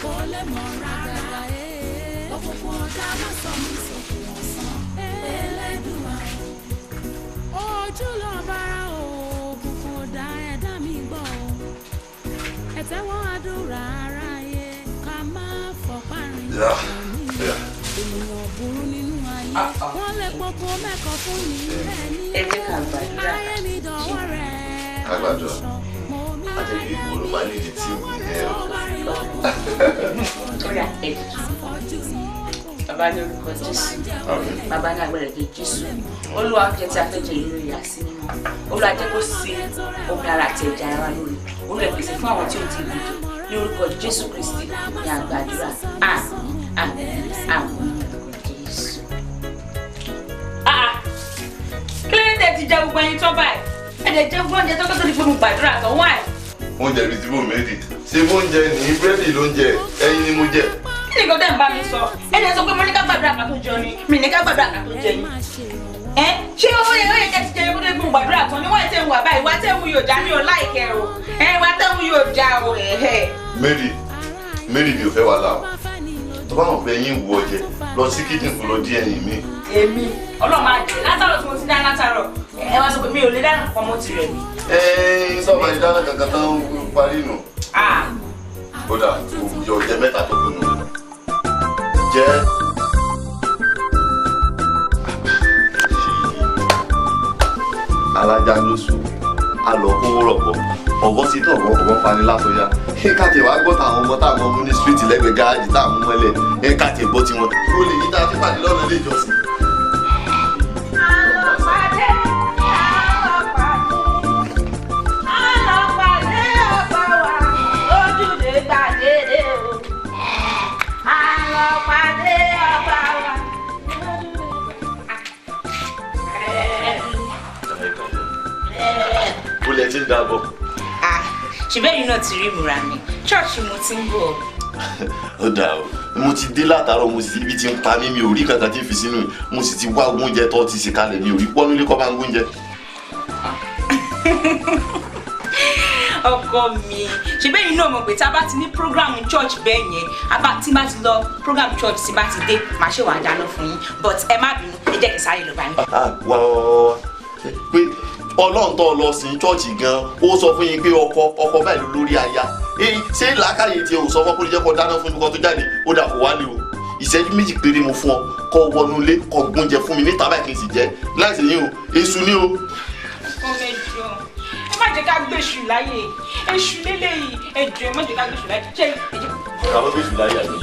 kò lè mọ rárá òkùnkùn ọ̀dà má sọ mí sókè ọ̀sán Ẹlẹ́dùà ojú lọ bára òkùnkùn ọ̀dà ẹ̀dá mi gbọ́ ẹ̀tẹ́wọ́n àdúrà ara yẹ ká má fọpá rìn ènìyàn burú nínú ayé wọ́n lè pọpọ mẹ́kọ̀ọ́ fún mi ẹni ayé mi dọ̀wọ́ rẹ̀ àgbàdo àti ìgboro máa ní ìdí tí ò ní ẹ o. Bàbá ní orúkọ Jésù, bàbá ní agbára ẹ̀jẹ̀ Jésù, Olúwa jẹ́ tí a fẹ́ jẹ ìlú ìyá sí mímọ́, Olúwa jẹ́ kó sí omi ara àti ẹ̀jẹ̀ ara lórí, Olúwa pèsè fún àwọn tí ó ti gbèjì ní orúkọ Jésù Kristi ní àgbàdúrà, àmín Jésù. Kí ló dé tẹ́ ti jẹ gbogbo ẹyin tó báyìí? Ẹ̀jẹ̀ jẹ́ gbogbo oúnjẹ tó kọ́ tó di pé mo gbàdúrà tán wáì. Oúnjẹ bíi tí mo méjì ṣé oúnjẹ ní búrẹ́dì ló ń jẹ ẹyin ni mo jẹ. Kí ni kò tẹ́ ń bá mi sọ? Ẹni sọ pé mo ní ká gbàdúrà ká tó jẹun ni, mi ní ká gbàdúrà ká tó jẹun. Ṣé ó yẹ kẹ́ ti jẹ ewu dégbò gbàdúrà tán ni wọ́n ti ń wà báyìí, wá tẹ́ ń wù yóò já mi ò láìkẹ́ o. Wá tẹ́ ń wù yóò já o. Mary mi ò fẹ́ wàhálà o. Tó bá wọn pé ẹyin wù ọjẹ lọ sí kídìn kó lọ dí ẹyin mi. Èmi ọlọ́mọ àjẹ́ látàrọ̀ tí mo ti dá látàrọ̀ ẹ wá sọ pé mi ò lè dáná pọ̀ mọ́ tirẹ̀ mi. Sọ́ọ̀bà ìdáná kankan tán parí nù. Kódà òjò jẹ mẹ́ta tó kù nù. Jẹ́ alájà lóṣù alọ kówó rọ̀pọ̀ ọ̀gbọ́n sí náà ọ̀gbọ́n fani látọ̀yà káàtì wàá gbọ́ táwọn ọmọ táwọn ọmọ ní street lẹ́gbẹ̀ẹ́ gáàjì táwọn mọ́lẹ̀ káàtì gbọ́ tiwọn ó lè ní tá a ti pàdé lọ́nà ilé ìjọsìn. Olè ti ń dábọ̀. Ṣùgbọ́n yìí náà ti rí ìmúra mi ṣọ́ọ̀ṣì mo ti ń bọ̀. Ó dáa o mo ti dé látàárọ̀ mo sì ibi tí ń pa mí mi ò rí kankan tí ń fi sínú mo sì ti wá oúnjẹ tó ti ṣe kalẹ̀ mi ò rí pọ́nú ilé kọ́ bá ń gbóúnjẹ. Ọkọ mi ṣùgbọ́n yìí náà mọ̀ pé tá a bá ti ní program church bẹ́ẹ̀ yẹn tí bá ti lọ program church tí bá ti dé màá ṣe wàá dáná fún yín but ẹ má bínú ẹ jẹ́ kí sáré lọ bá yín. wá pé Ọlọ́run tó lọ sí chọ́ọ̀chì gan ó sọ fún yín pé ọkọ báyìí ló lórí aya ṣé làákàyè tiẹ̀ ò sọ fún kó jẹ́ kó dáná fún mi kó tó jáde ó dà kó wálé o ìṣẹ́jú méjì péré mo fún ọ kó wọnú ilé kó gbóúnjẹ fún mi níta báyìí kí n sì jẹ láìsí yín o èṣù ni o. ọmọ ẹjọ ẹ má jẹ́ ká gbèsù láyé èṣù lélẹ́yìí ẹjọ́ má jẹ́ ká gbèsù láyé ṣé ẹjọ́. àwọn gbèsù láyé àná.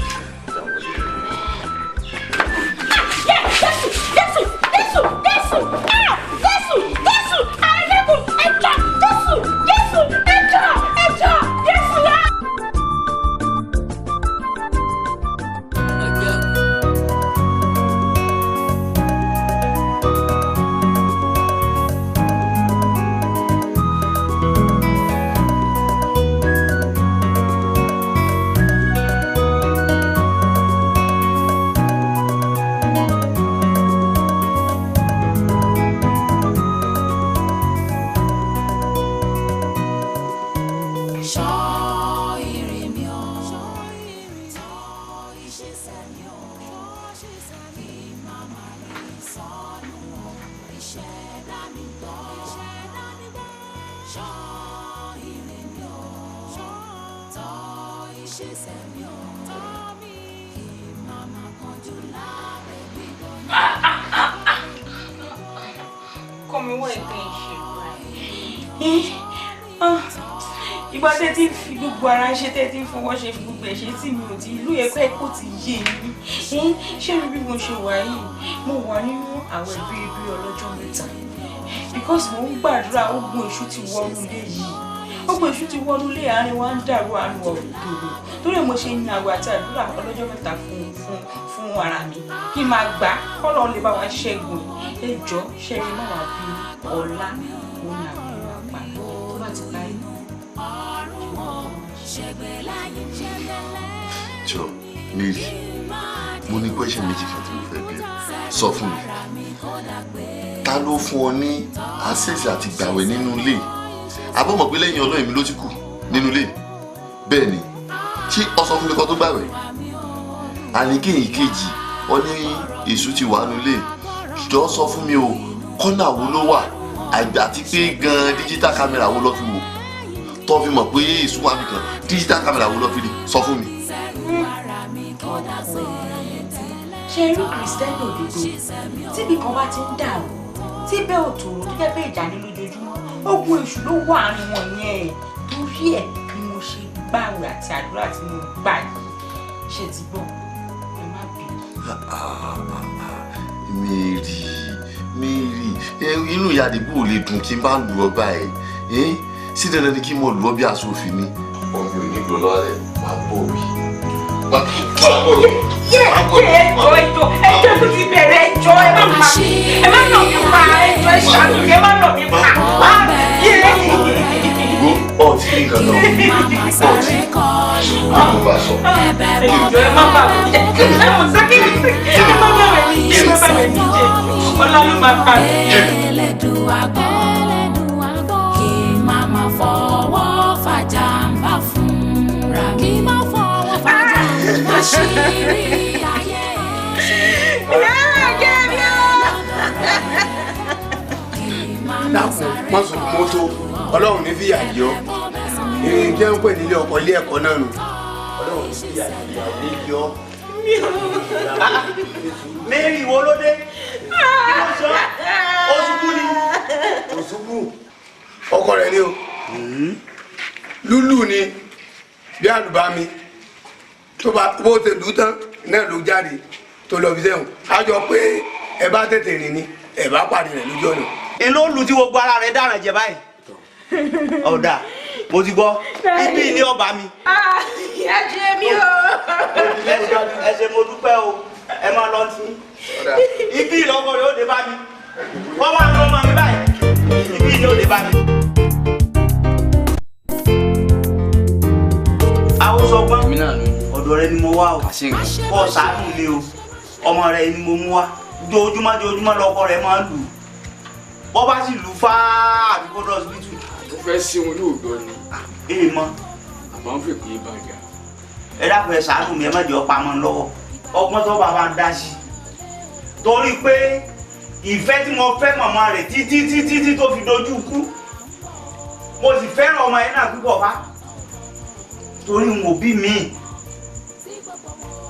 Ìgbà tẹ́ ti fi gbogbo ara ṣe tẹ́ ti fọwọ́ ṣe gbogbo ẹ̀ ṣe tí mi ò ti ìlú ẹ̀kọ́ ẹ̀kọ́ ti yé mi ṣé bí mo ṣe wà yìí mo wà nínú àwẹ̀ bíi ọlọ́jọ́ mẹ́ta because mo ń gbàdúrà ogun èṣù ti wọnú ilé yìí ogun èṣù ti wọnú ilé àárín wa ń dàrú àánú ọ̀rọ̀ ìdòrò torí mo ṣe ń àwẹ̀ àti àdúrà ọlọ́jọ́ mẹ́ta fún ara mi kí n máa gbà kọ́lọ́ lè bá wa ṣẹ́gun ẹjọ́ ṣẹ́rí má wà bí ọ̀la òun àbí àpá tó bá ti parí. Jọ, Mary, mo ní question méjì kan tí mo fẹ́ bi ẹ́. Sọ fún mi. Ta ló fún ọ ní access àti gbàwẹ̀ nínú ilé? Àbọ̀ mọ̀ pé lẹ́yìn Ọlọ́run mi ló ti kù nínú ilé. Bẹ́ẹ̀ ni, ṣé ọ sọ fún mi kó tó gbàwẹ̀? Àníkéyìn kejì, ọ ní èṣù ti wà nínú ilé. Jọ sọ fún mi o, kọ́nà wo ló wà? Àti pé gan digital camera wo ló fi wò? Tó fi mọ̀ pé èṣù wà nìkan, digital camera wo ló fi rí? Sọ fún mi. Ṣé rí kìrìsìtẹ́nì òdodo tíbi kan bá ti ń dàrú tí bẹ́ẹ̀ ò tòrò tó jẹ́ pé ìjà ní lójoojúmọ́ ogun èṣù ló wà àárín wọn yẹn torí ẹ̀ ni mo ṣe gbààwẹ̀ àti àdúrà tí mo gbà yìí ṣe ti bọ̀ ẹ má bínú. Mary, inú ìyá àdìgbò lè dùn kí n bá lù ọ báyìí sí dandan ni kí n mọ lù ọ bí aṣọ òfin ni ọmọ mi ò ní gbọ́ lọ́wọ́ rẹ̀ máa bọ̀ wí. Ẹjọ́ tó ti bẹ̀rẹ̀ ẹjọ́ ẹ má nà mí pa ẹjọ́ ìṣàánú ẹ má nà mí pa. Ó ti ní nǹkan náà. Ó ti bá sọ. Ẹjọ́ ẹ má bà mí jẹ́. Ẹ mọ̀ sákìrì sí. Ẹ má bà mí jẹ́. Ẹ má bà mí jẹ́. Ọlá ló máa pa mí. Kí màmá fọwọ́ fàjà ń bá fúnra mi. Kí má fọwọ́ fàjà ń bá ṣírí ayé ṣe. Dákun má sùn mọ́tò Ọlọ́run ní fìyà jẹ ọ́ jẹ́ ń pè nílé ọkọ̀ ilé ẹ̀kọ́ náà nù Ọlọ́run ní fìyà jẹ ọ́. Mary wo ló dé? Ó ṣubú ni. Ó ṣubú ọkọ rẹ̀ ni o lúlù ni bí àlùbami tó bá bó ṣe lù tán náà ló jáde tó lọ fi sẹ́wọ̀n á jọ pé ẹ bá tètè rìn ni ẹ bá pàdé rẹ̀ lójú ọ̀nà. Èló lu tí gbogbo ara rẹ̀ dáràn jẹ báyìí. Ọ̀dà mo ti gbọ́ ibi ilé ọba mi. Ìyá jẹ mí o. Ẹ ṣé mo dúpẹ́ o ẹ máa lọ sí. Ibi ìlọ́kọ̀ rẹ̀ ó dé bá mi. Wọ́n wá ní ọmọ mi báyìí. Ibi ilé ó dé bá mi. Àwòsọgbọ́n ọ̀dọ̀ rẹ ni mo wá o. Kọ́ ṣàánú mi o. Ọmọ rẹ ni mo mú wá. Ojoojúmọ́ lọ́kọ rẹ̀ máa ń lù. Bọ́ bá sì lù fáá àdúgbò lọ́sibítù. Tó fẹ́ sí wọn lóògbọ́ ni. Mọ́. Àmọ́ ń fèkú yé bàjá. Ẹ dákun ẹ ṣàánú mi ẹ má jẹ́ ọ̀pá mọ́ lọ́wọ́. Ọgbọ́n tó bàbá ń dá sí. Torí pé ìfẹ́ tí mo fẹ́ màmá rẹ̀ títí tó fi dojú kú. Mo sì fẹ́ràn ọmọ yẹn náà púpọ̀ bá. Torí n ò bí mi.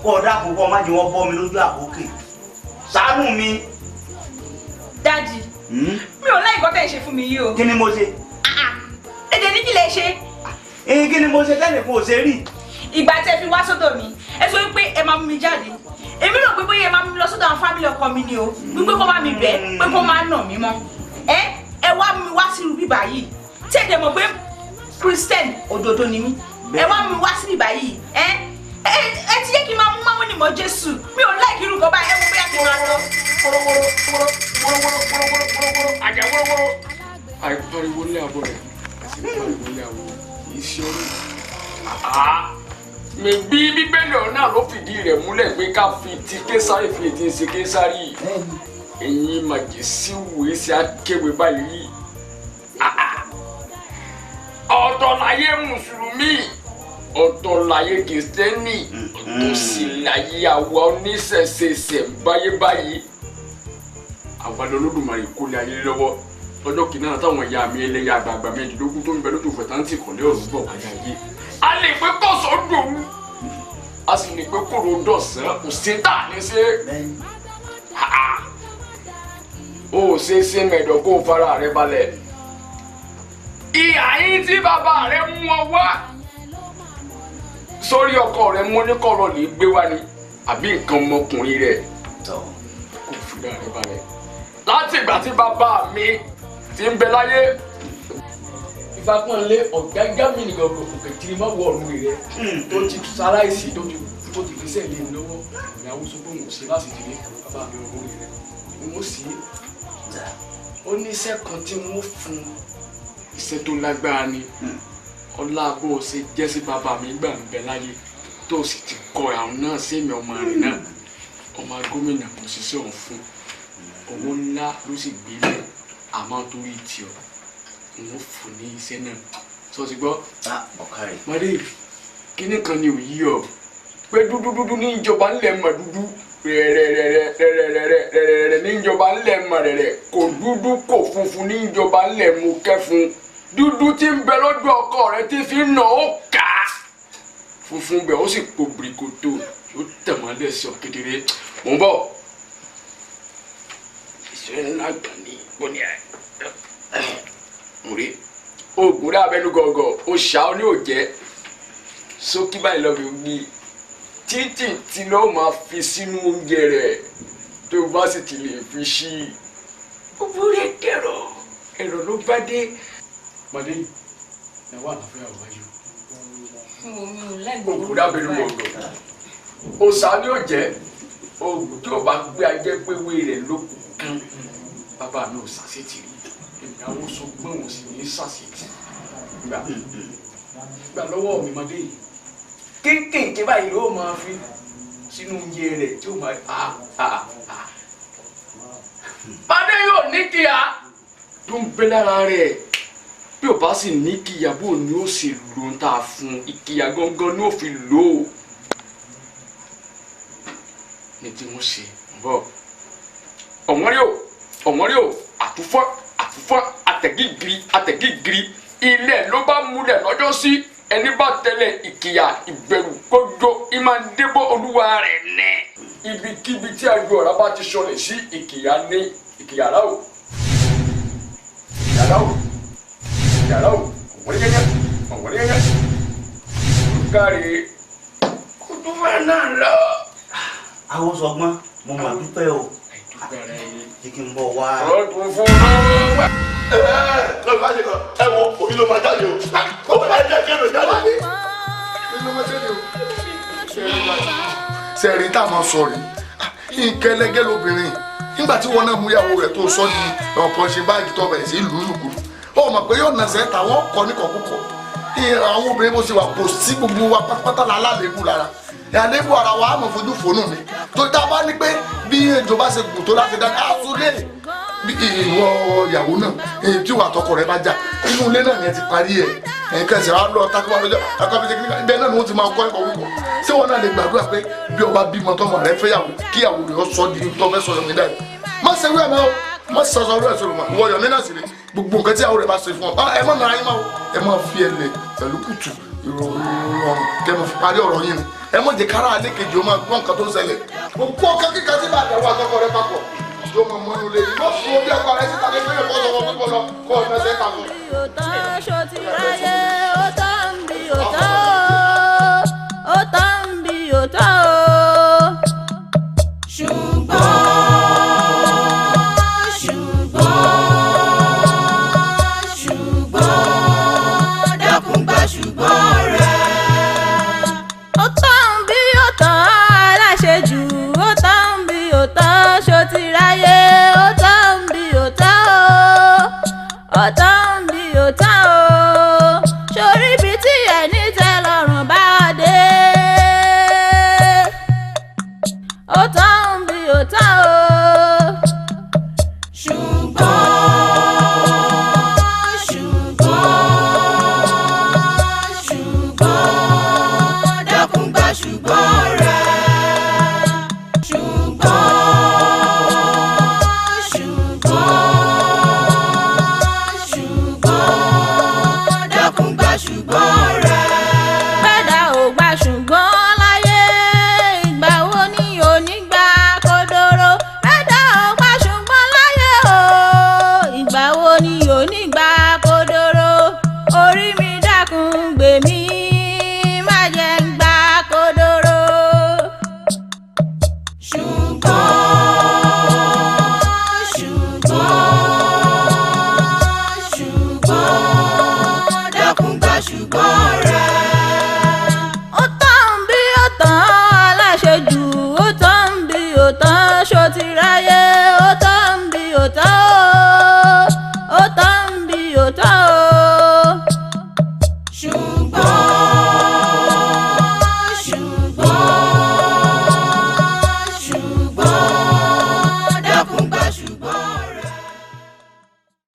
Kọ́ ọ dákun kọ́ má jẹ́ wọ́n bọ́ mi lójú àkókè. Ṣàánú mi. Daddy, mi ò láì gbọ́ tẹ́ ẹ ṣe fún mi yìí o. Kí ni mo ṣe? kí lè ṣe. Kí ni mo ṣe tẹ́lẹ̀ kó o ṣe rí? Ìgbà tẹ́ fi wá sọ́dọ̀ mi ẹ sọ wípé ẹ máa mú mi jáde èmi rò pé bóyá ẹ máa mú mi lọ sọ́dọ̀ àwọn fámìlì ọkọ mi ni o wípé kó má mi bẹ̀ pé kó má nà mí mọ́ ẹ wá mú mi wá sí irú bíbá yìí tí ẹ dẹ̀ mọ̀ pé Christian òdodo ni mí ẹ wá mú mi wá sí bíbá yìí ẹ ti yẹ kí n máa mú máwọn ènìyàn Jésù mi ò láìkí irú gọba ẹ mú bóyá kí n máa lọ. àìpariwo lé àbọ̀ rẹ̀ àti ìpariwo lé àbọ̀ iṣẹ́ orí. mi bí bíbélì ọ̀hún náà ló fìdí rẹ̀ múlẹ̀ pé ká fi ti Késárì fi ètí ṣe Késárì ẹ̀yin màjèsí wòye sí akéwé báyìí. ọ̀tọ̀ láyé mùsùlùmí ọ̀tọ̀ láyé kìrìsìtẹ́nì ọ̀tọ̀ sì láyé àwa oníṣẹ̀ṣẹ̀ṣẹ̀ báyébáyé. àwọn Olódùmarè kó lé ayé lọ́wọ́ lọ́jọ́ kìíní náà táwọn ìyá mi ẹlẹ́yà àgbààgbà mẹ́ẹ̀ẹ́dógún tó ń bẹ lójú fẹ̀táǹtì kọ̀lẹ́ ọ̀rùn bọ̀ wáyé ayé. a lè pé kọ̀sọ̀ dòwú a sì lè pé kòrò dọ̀sán kò sí tà ní ṣe. o ṣe é ṣe mẹ́ẹ̀dọ̀ kó o fara rẹ balẹ̀. ìhà yín tí bàbá rẹ mú ọ wá sórí ọkọ rẹ mú ní kọ̀rọ̀ lè gbé wá ni àbí nǹkan ọmọkùnrin rẹ kò fira rẹ balẹ̀. láti ìgbà tí bàbá mi ti ń bẹ láyé ìfapọ́nlé ọ̀gágá mi nìkan kò kò kiri má wọ ọ̀run rẹ tó ti sáláìsì tó ti fi sẹ́ẹ̀lì mi lọ́wọ́ ìyàwó sọ pé òun ò ṣe láti dìde bàbá mi ọ̀run rẹ òun sì ó ní iṣẹ́ kan tí wọ́n fún iṣẹ́ tó lágbára ni ọlá bó o ṣe jẹ́ sí bàbá mi gbà ń bẹ láyé tó o sì ti kọ àwọn náà sẹ́mi ọmọ rẹ̀ náà ọmọ gómìnà kò ṣiṣẹ́ òun fún owó ńlá ló sì gbé lẹ̀ àmọ́ torí tí ọ òun fún ní iṣẹ́ náà sọ ti gbọ́. mọdé kíní kan ni ò yí ọ pé dúdúdúdú ní ìjọba ńlẹ̀ mọ̀ dúdú rẹ̀rẹ̀rẹ̀rẹ̀rẹ̀rẹ̀rẹ̀ ní ìjọba ńlẹ̀ mọ̀ rẹ̀rẹ̀ kò dúdú kò funfun ní ìjọba ńlẹ̀ mú kẹfun dúdú tí ń bẹ lójú ọkọ rẹ tí fi ń nà ó kà á funfun bẹ ó sì po bìrìkòtò yóò tẹ̀ mọ́lẹ̀ sí ọ kedere mò ń bọ̀ ìṣẹ́ ńlá gbọ̀n ní bọ́ni ẹ̀ múre oògùn rẹ abẹnú gọ̀ọ̀gọ̀ ó ṣá ọ ní òjẹ́ sókí báyìí lọ́ọ́ fi títì tí lọ́ọ́ máa fi sínú oúnjẹ rẹ̀ tó bá sì ti lè fi ṣí gbogbo rẹ̀ dẹ̀rọ̀ ẹ̀rọ ló bá dé. Mọ̀dé ẹ wà láfẹ́ àwájú. Oògùn dábẹ́rú gọ̀ọ̀gọ̀. Òòṣà ni ó jẹ́ oògùn tí ò bá gbé ajẹ́ pé wé rẹ̀ ló kán. Bàbá mi ò sàṣetì rí. Ìyàwó sọ pé òun sì ní sàṣetì. Gbà lọ́wọ́ mi Mọ̀dé yìí. Kéńkéńké báyìí ló máa fi sínú oúnjẹ rẹ̀ tí ó máa. Mọ̀dé yóò ní kíá tó ń bẹ lára rẹ̀. Bí o bá sì ní kíyàbò ni ó sì lò ń tà fún ìkìyà gangan ni ó fi lò ó ní tí wọ́n ṣe bọ́ ọ̀wọ́n rí o àtúfọ́ àtẹ̀gígiri ilẹ̀ ló bá múlẹ̀ lọ́jọ́ sí ẹni bá tẹ̀lé ìkìyà ìbẹ̀rù kójó ìmàdébọ̀ olúwa rẹ̀ nẹ̀ ibikíbi tí àjọ ọ̀rá bá ti sọlẹ̀ sí ìkìyà ní ìkìyà rà o yàrá o ọ̀wọ́n yẹn kárí kúndùmá náà lọ. àwọn sọgbọ́n mo máa dúpẹ́ o jẹ́ kí n bọ̀ wá. ọdún fún ọgbà. lọ́dún bá ṣe kàn ẹ wo òbí ló máa jáde o ó máa jẹ́ kí ló jáde. sẹ́ẹ̀rì tá a máa sọ rí ìkẹlẹ́gẹ́ lóbìnrin nígbà tí wọn náà mú ìyàwó rẹ̀ tó sọ di ọ̀pọ̀ ṣe báàgì tó bẹ̀rẹ̀ sí ìlú ìlú ó mọ̀ pé yóò nà sẹ́ tàwọn kọ ní kọ̀kúkọ̀ àwọn obìnrin bó ṣe wà kò sí gbogbo wa pátápátá la lálébù lára àlébù ara wa á mọ̀ fojú fòónù ni tó tá a bá ní pé bí ejò bá ṣe gùn tó láti dáná á sún lé bí ìwọ ìyàwó náà tí wà tọkọ rẹ bá jà inú ilé náà ni ẹ ti parí ẹ kẹsì á lọ takuba lọ́jọ́ akọbíjẹ kí ibẹ̀ náà ni wọ́n ti máa kọ́ ẹ̀kọ́ wúkọ ṣé wọn náà lè gbàdúrà pé bí ọba bímọ tọmọ rẹ fẹ́yàwó kíyàwó rẹ ọ sọ di tó fẹ́ sọ̀rọ̀ mi dáì má ṣe wí ẹ̀ náà má sọ̀rọ̀ rẹ̀ sọ̀rọ̀ mọ́ ìwọ yọ̀mí náà sì rí gbogbo nǹkan tí àwọn rẹ̀ bá ṣe fún ọ ẹ má nara yín máa ẹ má fi ẹlẹ̀ pẹ̀lú kùtù ìrọ̀rùn kẹ́ mo fi parí ọ̀rọ̀ yín ni ẹ má jẹ́ kára alẹ́ kejì ó máa gbọ́ nǹkan tó ń ṣẹlẹ̀ gbogbo ọkàn kíkà tí bàtà wà tọkọ rẹ papọ̀ ìjọ máa mọ́nú lé yìí lọ́sùn ó bí ọkọ rẹ síta lé pé ìbọn lọ́wọ́ pípọ̀ lọ kọ́ ọ̀nà ṣẹ́ka fún. Yóò tán ṣó ti ráyé.